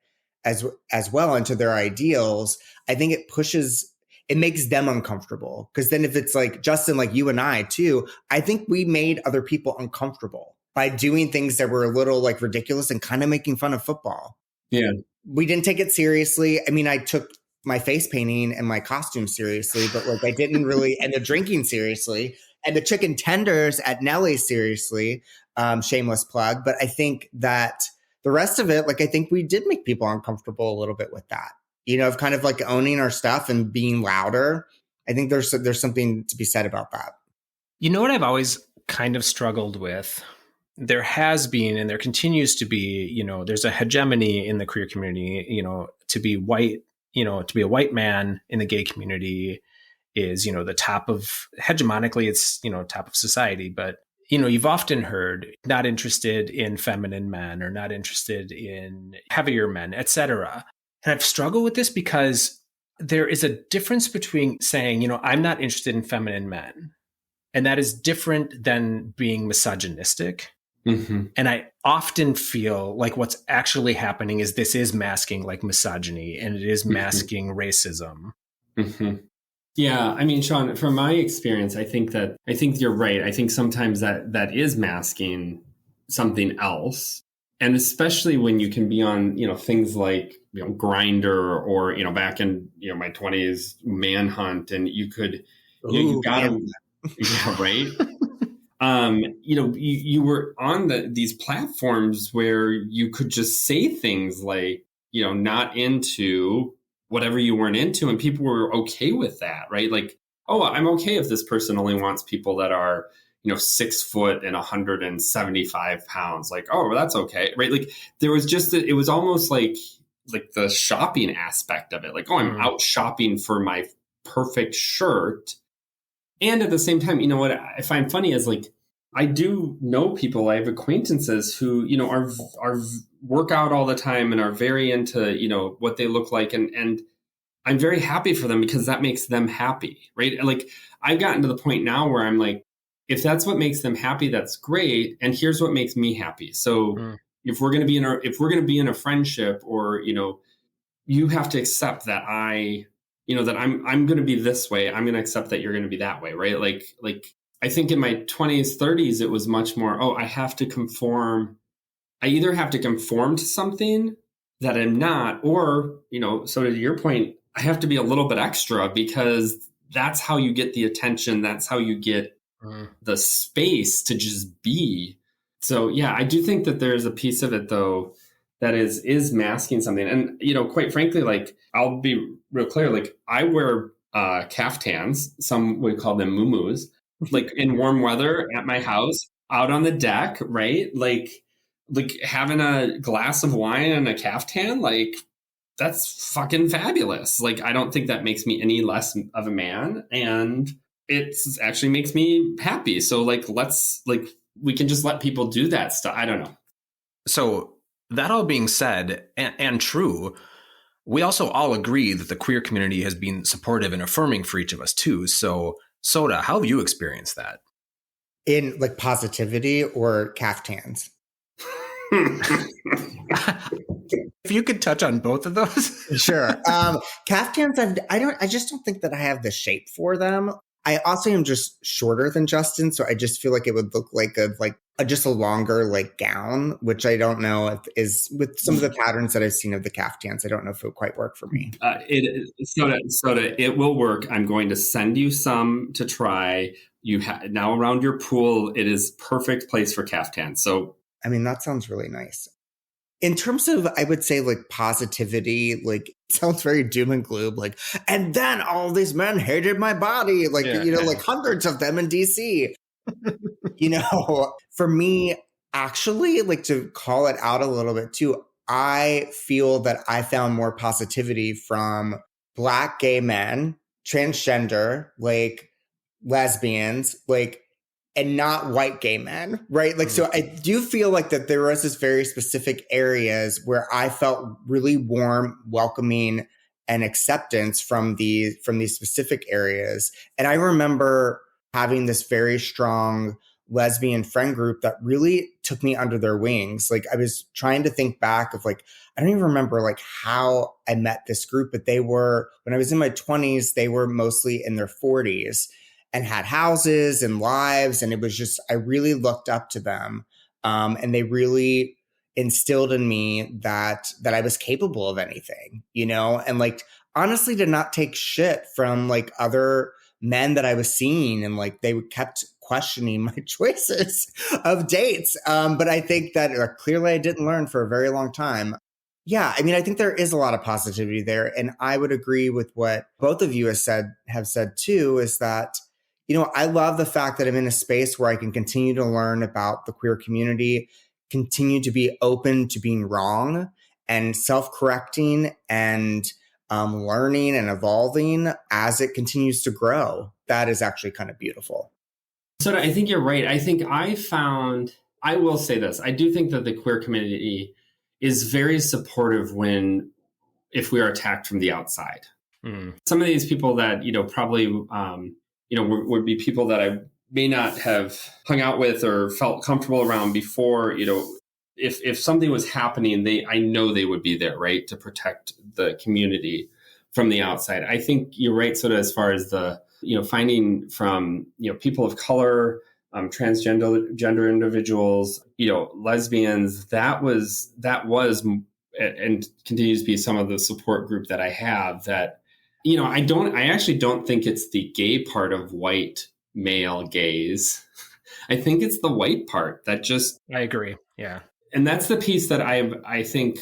as well into their ideals, I think it makes them uncomfortable. Because then if it's like Justin, like you and I too, I think we made other people uncomfortable by doing things that were a little like ridiculous and kind of making fun of football. Yeah. We didn't take it seriously. I mean, I took my face painting and my costume seriously, but like I didn't really, and the drinking seriously, and the chicken tenders at Nellie's seriously, shameless plug. But I think that the rest of it, like, I think we did make people uncomfortable a little bit with that, of kind of like owning our stuff and being louder. I think there's something to be said about that. You know what I've always kind of struggled with? There has been, and there continues to be, there's a hegemony in the queer community, to be white, to be a white man in the gay community is, the top of, hegemonically, it's, top of society. But, you've often heard not interested in feminine men or not interested in heavier men, etc. And I've struggled with this because there is a difference between saying, I'm not interested in feminine men. And that is different than being misogynistic. Mm-hmm. And I often feel like what's actually happening is this is masking like misogyny, and it is masking racism. Mm-hmm. Yeah. I mean, Sean, from my experience, I think you're right. I think sometimes that is masking something else. And especially when you can be on, things like, Grindr or, back in, my 20s, Manhunt, and you could, you got to, yeah, right. You were on these platforms where you could just say things like, not into whatever you weren't into, and people were okay with that, right? Like, oh, I'm okay if this person only wants people that are, 6 foot and 175 pounds. Like, oh, well, that's okay, right? Like, there was just it was almost like the shopping aspect of it. Like, oh, I'm out shopping for my perfect shirt. And at the same time, what I find funny is like, I do know people, I have acquaintances who, are work out all the time and are very into, what they look like. And I'm very happy for them because that makes them happy, right? Like, I've gotten to the point now where I'm like, if that's what makes them happy, that's great. And here's what makes me happy. So if we're going to be in a friendship, or, you have to accept that that I'm going to be this way. I'm going to accept that you're going to be that way. Right. Like I think in my 20s, 30s, it was much more, I have to conform. I either have to conform to something that I'm not, or, so to your point, I have to be a little bit extra because that's how you get the attention. That's how you get the space to just be. So yeah, I do think that there's a piece of it though, that is masking something. And, quite frankly, like, I'll be real clear, like, I wear caftans, some would call them muumuus, like in warm weather at my house, out on the deck, right? Like having a glass of wine and a caftan, like, that's fucking fabulous. Like, I don't think that makes me any less of a man. And it actually makes me happy. So like, we can just let people do that stuff. I don't know. So, that all being said, and true, we also all agree that the queer community has been supportive and affirming for each of us too. So, Soda, how have you experienced that? In like positivity or caftans? If you could touch on both of those. Sure. Caftans, I just don't think that I have the shape for them. I also am just shorter than Justin, so I just feel like it would look like just a longer like gown, which I don't know if is with some of the patterns that I've seen of the caftans. I don't know if it would quite work for me. It will work. I'm going to send you some to try. Now around your pool, it is perfect place for caftans. So I mean, that sounds really nice. In terms of, I would say like positivity, like it sounds very doom and gloom, like, and then all these men hated my body, like, like hundreds of them in DC. For me, actually, like to call it out a little bit too, I feel that I found more positivity from Black gay men, transgender, like lesbians, like, and not white gay men, right? Like, so I do feel like that there was this very specific areas where I felt really warm, welcoming, and acceptance from these specific areas. And I remember having this very strong lesbian friend group that really took me under their wings. Like I was trying to think back of like, I don't even remember like how I met this group, but when I was in my 20s, they were mostly in their 40s and had houses and lives. And it was just, I really looked up to them. And they really instilled in me that I was capable of anything, and like, honestly, did not take shit from like other men that I was seeing. And like, they kept questioning my choices of dates. But I think that clearly I didn't learn for a very long time. Yeah, I mean, I think there is a lot of positivity there. And I would agree with what both of you have said too, is that, I love the fact that I'm in a space where I can continue to learn about the queer community, continue to be open to being wrong and self-correcting and learning and evolving as it continues to grow. That is actually kind of beautiful. So I think you're right. I will say this. I do think that the queer community is very supportive if we are attacked from the outside. Some of these people that, probably, would be people that I may not have hung out with or felt comfortable around before, if something was happening, I know they would be there, right, to protect the community from the outside. I think you're right, sort of as far as the, finding from, people of color, transgender individuals, lesbians, that was and continues to be some of the support group that I have that, I actually don't think it's the gay part of white male gays. I think it's the white part that just... I agree. Yeah. And that's the piece that I think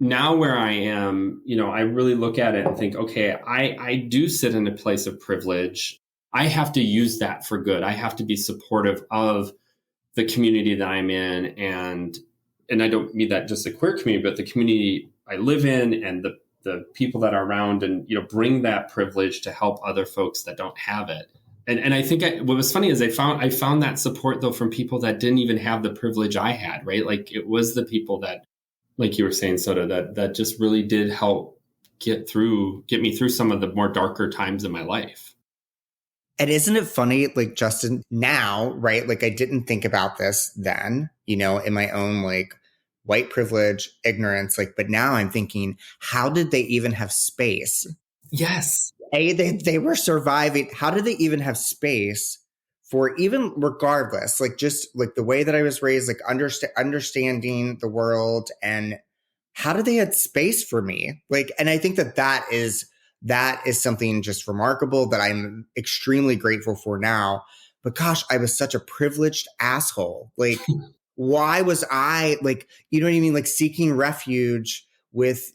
now where I am, I really look at it and think, okay, I do sit in a place of privilege. I have to use that for good. I have to be supportive of the community that I'm in. And I don't mean that just the queer community, but the community I live in and the people that are around, and, bring that privilege to help other folks that don't have it. And I think what was funny is I found that support though from people that didn't even have the privilege I had, right? Like it was the people that, like you were saying, Soda, that just really did help get me through some of the more darker times in my life. And isn't it funny, like Justin, now, right? Like I didn't think about this then, in my own like white privilege, ignorance, like, but now I'm thinking, how did they even have space? Yes. They were surviving. How did they even have space for, even regardless, like just like the way that I was raised, like understanding the world, and how did they have space for me? Like, and I think that is something just remarkable that I'm extremely grateful for now. But gosh, I was such a privileged asshole. Like, why was I like, you know what I mean? Like seeking refuge with,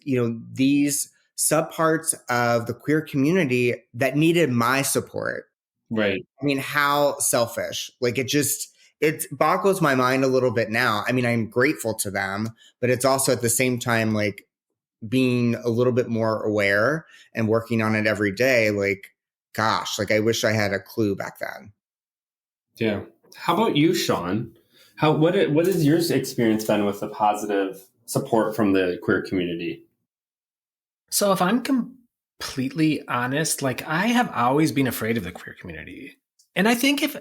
these subparts of the queer community that needed my support. Right. I mean, how selfish. Like it boggles my mind a little bit now. I mean, I'm grateful to them, but it's also at the same time, like being a little bit more aware and working on it every day. Like, gosh, like I wish I had a clue back then. Yeah. How about you, Sean? What has your experience been with the positive support from the queer community? So if I'm completely honest, like I have always been afraid of the queer community. And I think if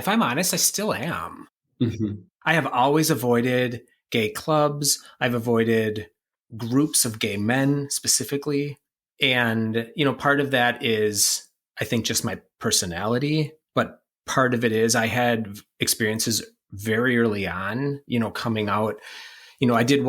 I'm honest, I still am. Mm-hmm. I have always avoided gay clubs. I've avoided groups of gay men specifically. And, part of that is, I think, just my personality. But part of it is I had experiences very early on, coming out. I did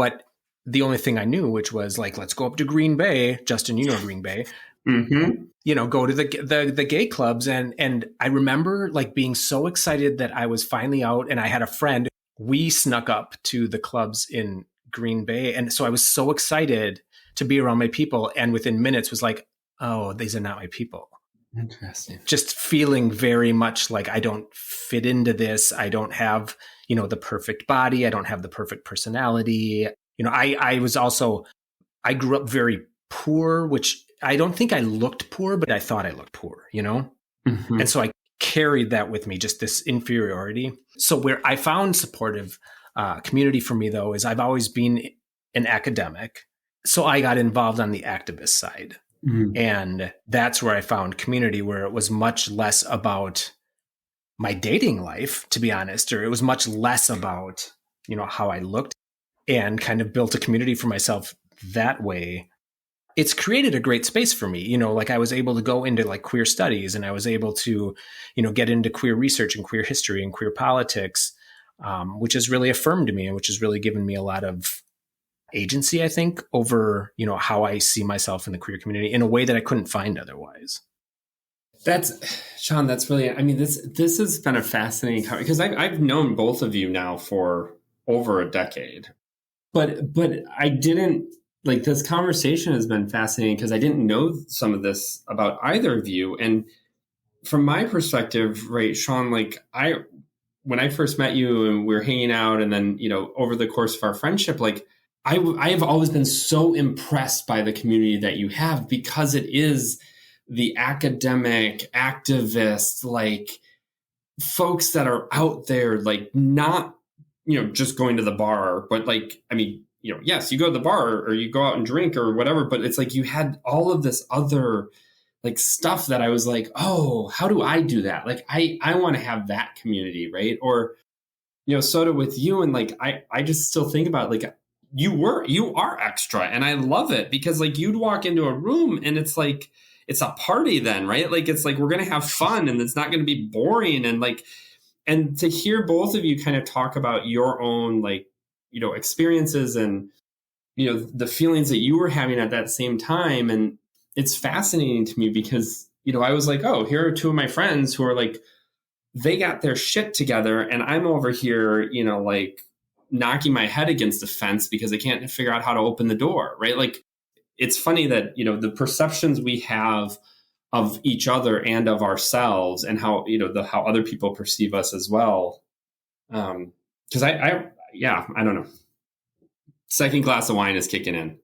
the only thing I knew, which was like, let's go up to Green Bay. Justin, Green Bay. Mm-hmm. Go to the gay clubs. And I remember like being so excited that I was finally out, and I had a friend. We snuck up to the clubs in Green Bay. And so I was so excited to be around my people. And within minutes was like, oh, these are not my people. Interesting. Just feeling very much like I don't fit into this. I don't have, the perfect body. I don't have the perfect personality. I grew up very poor, which I don't think I looked poor, but I thought I looked poor, Mm-hmm. And so I carried that with me, just this inferiority. So where I found supportive community for me, though, is I've always been an academic. So I got involved on the activist side. Mm-hmm. And that's where I found community, where it was much less about my dating life, to be honest, or it was much less about, how I looked, and kind of built a community for myself that way. It's created a great space for me. Like I was able to go into like queer studies, and I was able to, get into queer research and queer history and queer politics, which has really affirmed me and which has really given me a lot of agency, I think, over, how I see myself in the queer community in a way that I couldn't find otherwise. Sean, that's really, this has been a fascinating topic, because I've known both of you now for over a decade, but I didn't, like, this conversation has been fascinating because I didn't know some of this about either of you. And from my perspective, right, Sean, like when I first met you and we were hanging out, and then, over the course of our friendship, like I have always been so impressed by the community that you have, because it is the academic activists, like folks that are out there, like not, just going to the bar, but like, yes, you go to the bar or you go out and drink or whatever, but it's like you had all of this other like stuff that I was like, oh, how do I do that? Like, I want to have that community, right? Or, Soda, with you, and like, I just still think about like, you are extra, and I love it, because like you'd walk into a room and it's like, it's a party then, right? Like, it's like, we're going to have fun and it's not going to be boring. And like, and to hear both of you kind of talk about your own, like, experiences and, the feelings that you were having at that same time. And it's fascinating to me because, I was like, oh, here are two of my friends who are like, they got their shit together, and I'm over here, like knocking my head against the fence because I can't figure out how to open the door, right? Like, it's funny that, the perceptions we have of each other and of ourselves, and how, how other people perceive us as well. Cause I don't know. Second glass of wine is kicking in.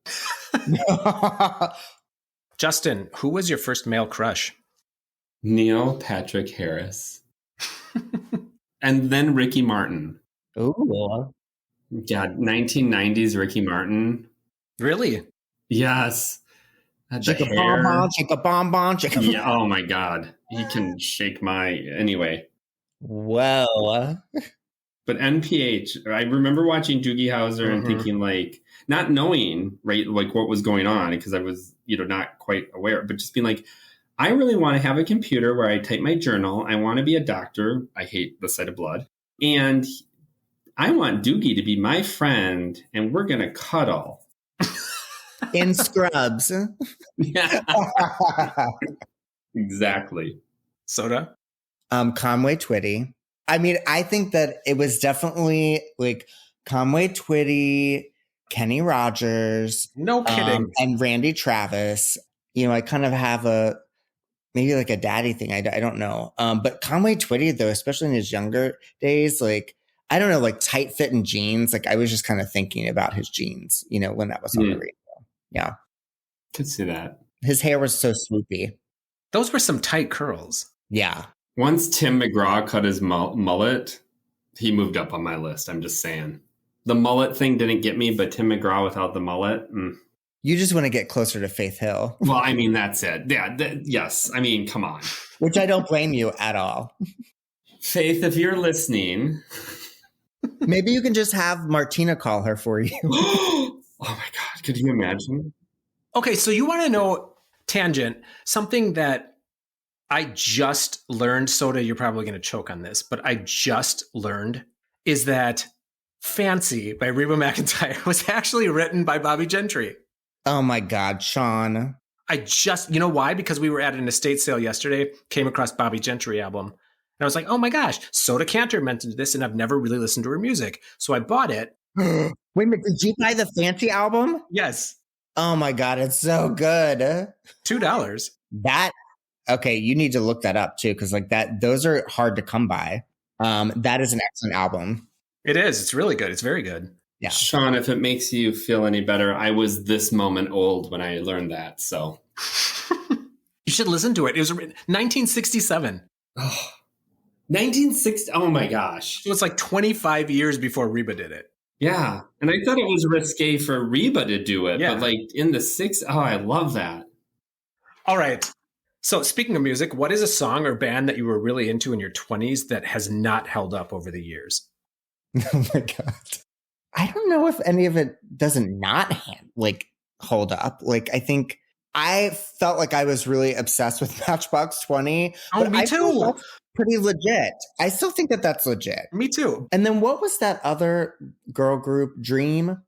Justin, who was your first male crush? Neil Patrick Harris. And then Ricky Martin. Ooh. Yeah, 1990s Ricky Martin. Really? Yes. Chicka bonbon, chicka bonbon, chicka. Yeah, oh my God. He can shake my, anyway. Well. But NPH, I remember watching Doogie Howser and thinking, like, not knowing, right, like what was going on, because I was, not quite aware, but just being like, I really want to have a computer where I type my journal. I want to be a doctor. I hate the sight of blood. And I want Doogie to be my friend, and we're going to cuddle. In scrubs. Yeah. Exactly. Soda? Conway Twitty. I think that it was definitely like Conway Twitty, Kenny Rogers. No kidding. And Randy Travis. I kind of have maybe like a daddy thing. I don't know. But Conway Twitty, though, especially in his younger days, like, I don't know, like tight fitting jeans. Like, I was just kind of thinking about his jeans, when that was on the radio. Yeah. Could see that. His hair was so swoopy. Those were some tight curls. Yeah. Once Tim McGraw cut his mullet, he moved up on my list. I'm just saying. The mullet thing didn't get me, but Tim McGraw without the mullet. You just want to get closer to Faith Hill. Well, I mean, that's it. Yeah. Yes. I mean, come on. Which I don't blame you at all. Faith, if you're listening. Maybe you can just have Martina call her for you. Oh my God. Could you imagine? Okay. So you want to know, tangent, something that I just learned, Soda, you're probably going to choke on this, but I just learned is that Fancy by Reba McEntire was actually written by Bobby Gentry. Oh my God, Sean. You know why? Because we were at an estate sale yesterday, came across Bobby Gentry album. And I was like, oh my gosh, Soda Canter mentioned this and I've never really listened to her music. So I bought it. Wait a minute, did you buy the Fancy album? Yes. Oh my God, it's so good. $2. Okay, you need to look that up too, because like those are hard to come by. That is an excellent album. It is. It's really good. It's very good. Yeah. Sean, if it makes you feel any better, I was this moment old when I learned that. So you should listen to it. It was 1967. Oh, 1960. Oh my gosh. So it's like 25 years before Reba did it. Yeah. And I thought it was risque for Reba to do it. Yeah. But like in the 60s, I love that. All right. So speaking of music, what is a song or band that you were really into in your 20s that has not held up over the years? Oh my God. I don't know if any of it doesn't not hold up. Like, I think I felt like I was really obsessed with Matchbox 20. Oh, but me too. That's pretty legit. I still think that that's legit. Me too. And then what was that other girl group, Dream?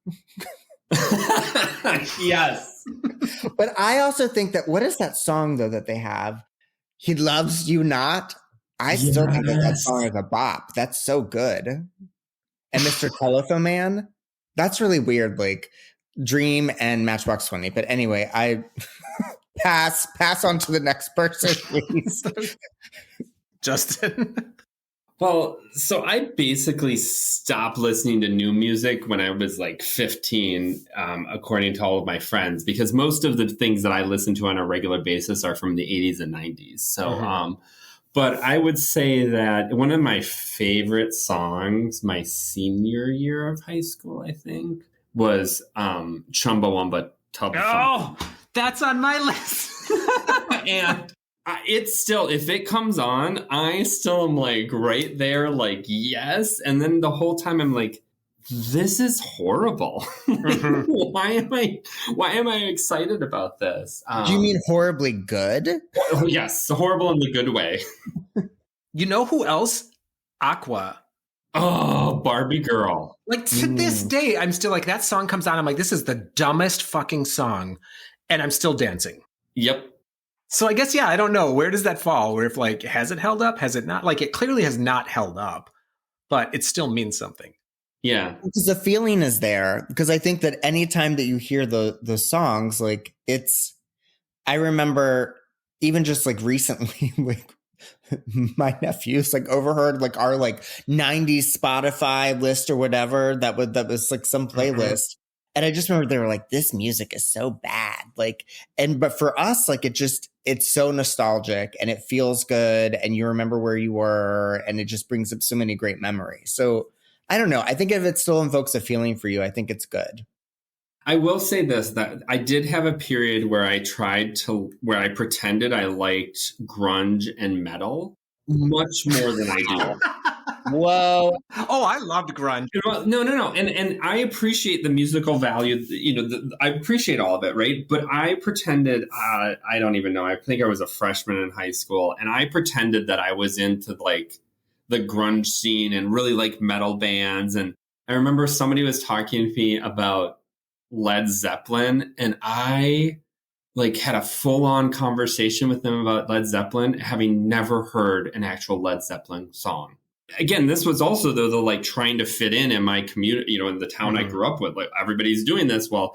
Yes. But I also think that, what is that song though that they have? He Loves You Not. I still think that song is a bop. That's so good. And Mr. Telephone Man, that's really weird, like Dream and Matchbox 20. But anyway, I pass on to the next person, please. Justin. Well, so I basically stopped listening to new music when I was like 15, according to all of my friends, because most of the things that I listen to on a regular basis are from the 80s and 90s. So, but I would say that one of my favorite songs my senior year of high school, I think, was Chumbawamba Tub. Oh, that's on my list. And it's still, if it comes on, I still am like right there, like, yes. And then the whole time I'm like, this is horrible. Why am I excited about this? Do you mean horribly good? Yes, horrible in the good way. You know who else? Aqua. Oh, Barbie Girl. Like to this day, I'm still like, that song comes on, I'm like, this is the dumbest fucking song. And I'm still dancing. Yep. So I guess, yeah, I don't know. Where does that fall? Where if like, has it held up? Has it not? Like it clearly has not held up, but it still means something. Yeah. Because the feeling is there. Because I think that anytime that you hear the songs, like I remember even just like recently, like my nephews like overheard like our like 90s Spotify list or whatever that was like some playlist. And I just remember they were like, this music is so bad. Like, but for us, like it's so nostalgic and it feels good. And you remember where you were and it just brings up so many great memories. So I don't know. I think if it still invokes a feeling for you, I think it's good. I will say this, that I did have a period where I pretended I liked grunge and metal much more than I do. Whoa. Oh, I loved grunge. No. And I appreciate the musical value, I appreciate all of it, right? But I pretended, I don't even know. I think I was a freshman in high school and I pretended that I was into like the grunge scene and really like metal bands. And I remember somebody was talking to me about Led Zeppelin and I like had a full-on conversation with them about Led Zeppelin, having never heard an actual Led Zeppelin song. Again, this was also the like trying to fit in my community, in the town I grew up with. Like everybody's doing this. Well,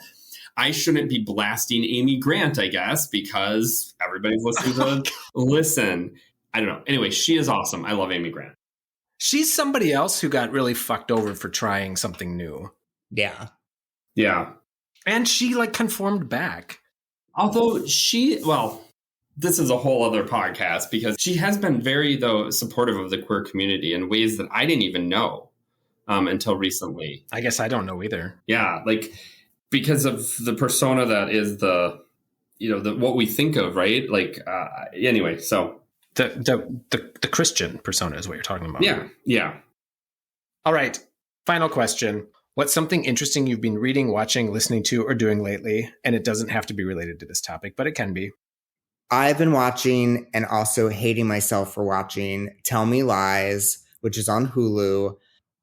I shouldn't be blasting Amy Grant, I guess, because everybody's listening to listen. I don't know. Anyway, she is awesome. I love Amy Grant. She's somebody else who got really fucked over for trying something new. Yeah. Yeah. And she like conformed back. Although this is a whole other podcast because she has been very, though, supportive of the queer community in ways that I didn't even know until recently. I guess I don't know either. Yeah. Like because of the persona that is what we think of, right? Like, anyway, so. The Christian persona is what you're talking about. Yeah. All right. Final question. What's something interesting you've been reading, watching, listening to, or doing lately? And it doesn't have to be related to this topic, but it can be. I've been watching and also hating myself for watching Tell Me Lies, which is on Hulu.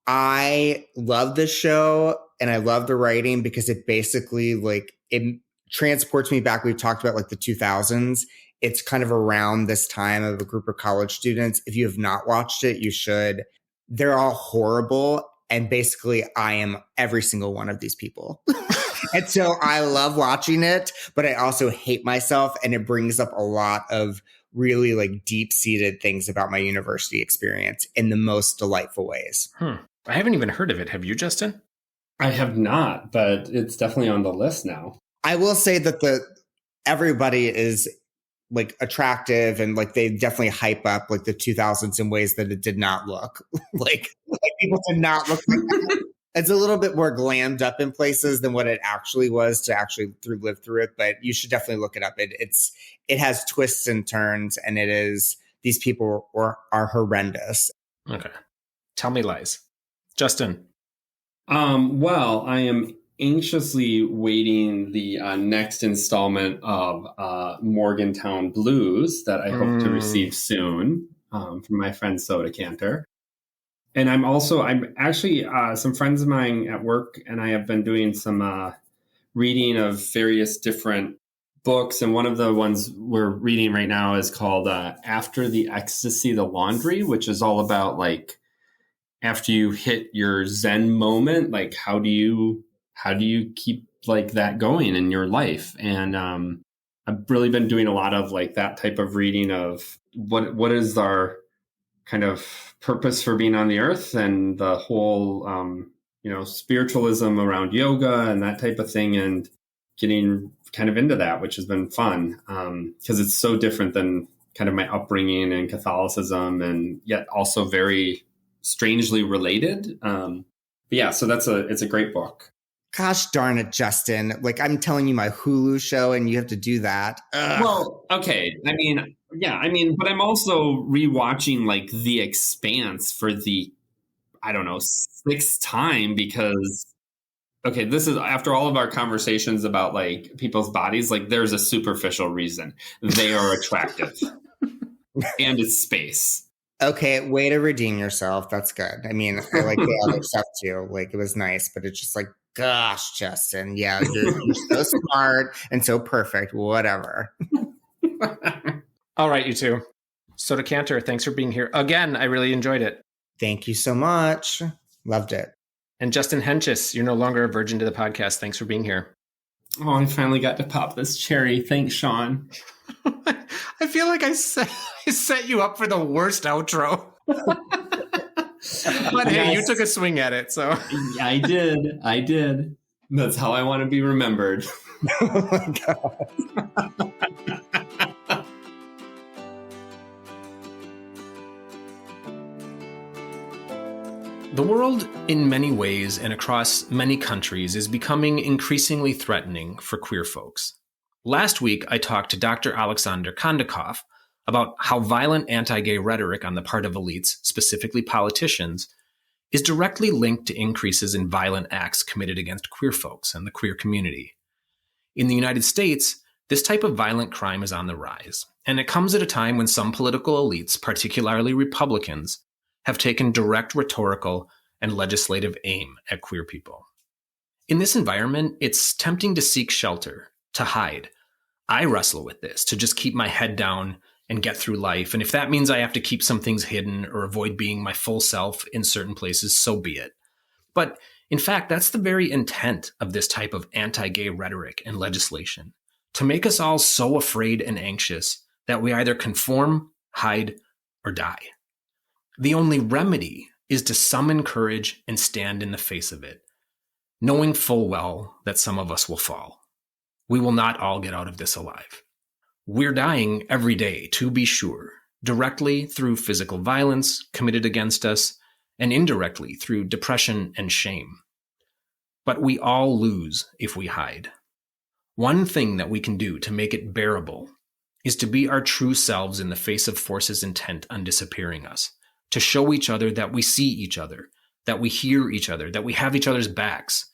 I love this show and I love the writing because it basically it transports me back. We've talked about like the 2000s. It's kind of around this time of a group of college students. If you have not watched it, you should. They're all horrible. And basically, I am every single one of these people. And so I love watching it, but I also hate myself. And it brings up a lot of really like deep-seated things about my university experience in the most delightful ways. I haven't even heard of it. Have you, Justin? I have not, but it's definitely on the list now. I will say that everybody is like attractive and like they definitely hype up like the 2000s in ways that it did not look like people did not look like that. It's a little bit more glammed up in places than what it actually was to actually live through it, but you should definitely look it up. It has twists and turns, and these people are horrendous. Okay. Tell Me Lies. Justin. Well, I am anxiously waiting the next installment of Morgantown Blues that I hope to receive soon from my friend Soda Canter. And I'm actually, some friends of mine at work and I have been doing some reading of various different books. And one of the ones we're reading right now is called After the Ecstasy, the Laundry, which is all about like, after you hit your Zen moment, like how do you keep like that going in your life? And I've really been doing a lot of like that type of reading of what is our kind of purpose for being on the earth, and the whole spiritualism around yoga and that type of thing, and getting kind of into that, which has been fun because it's so different than kind of my upbringing in Catholicism, and yet also very strangely related. But yeah, so it's a great book. Gosh darn it, Justin. Like I'm telling you my Hulu show and you have to do that. Ugh. Well, okay. But I'm also rewatching like The Expanse for the, I don't know, 6th time because, okay, this is after all of our conversations about like people's bodies, like there's a superficial reason they are attractive and it's space. Okay, way to redeem yourself. That's good. I mean, I like the other stuff too. Like it was nice, but it's just like, gosh, Justin, yeah, you're so smart and so perfect. Whatever. All right, you two. Soda Canter, thanks for being here again. I really enjoyed it. Thank you so much. Loved it. And Justin Hentges, you're no longer a virgin to the podcast. Thanks for being here. Oh, I finally got to pop this cherry. Thanks, Sean. I feel like I set you up for the worst outro. But hey, you took a swing at it, so. I did. That's how I want to be remembered. Oh my God. The world, in many ways and across many countries, is becoming increasingly threatening for queer folks. Last week, I talked to Dr. Alexander Kondakov about how violent anti-gay rhetoric on the part of elites, specifically politicians, is directly linked to increases in violent acts committed against queer folks and the queer community. In the United States, this type of violent crime is on the rise, and it comes at a time when some political elites, particularly Republicans, have taken direct rhetorical and legislative aim at queer people. In this environment, it's tempting to seek shelter, to hide. I wrestle with this, to just keep my head down and get through life. And if that means I have to keep some things hidden or avoid being my full self in certain places, so be it. But in fact, that's the very intent of this type of anti-gay rhetoric and legislation, to make us all so afraid and anxious that we either conform, hide, or die. The only remedy is to summon courage and stand in the face of it, knowing full well that some of us will fall. We will not all get out of this alive. We're dying every day, to be sure, directly through physical violence committed against us, and indirectly through depression and shame. But we all lose if we hide. One thing that we can do to make it bearable is to be our true selves in the face of forces intent on disappearing us, to show each other that we see each other, that we hear each other, that we have each other's backs.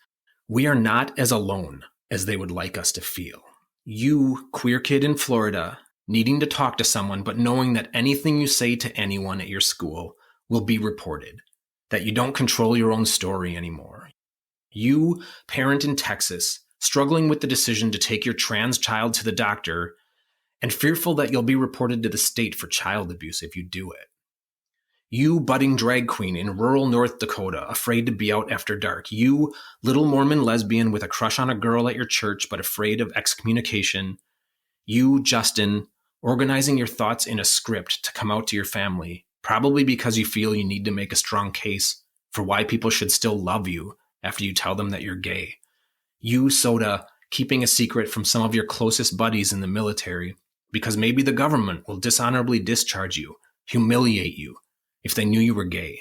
We are not as alone as they would like us to feel. You, queer kid in Florida, needing to talk to someone, but knowing that anything you say to anyone at your school will be reported, that you don't control your own story anymore. You, parent in Texas, struggling with the decision to take your trans child to the doctor and fearful that you'll be reported to the state for child abuse if you do it. You, budding drag queen in rural North Dakota, afraid to be out after dark. You, little Mormon lesbian with a crush on a girl at your church but afraid of excommunication. You, Justin, organizing your thoughts in a script to come out to your family, probably because you feel you need to make a strong case for why people should still love you after you tell them that you're gay. You, Soda, keeping a secret from some of your closest buddies in the military because maybe the government will dishonorably discharge you, humiliate you, if they knew you were gay.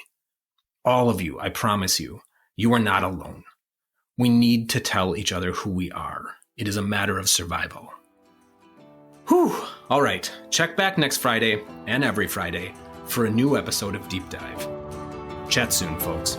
All of you, I promise you, you are not alone. We need to tell each other who we are. It is a matter of survival. Whew. All right, check back next Friday and every Friday for a new episode of Deep Dive. Chat soon, folks.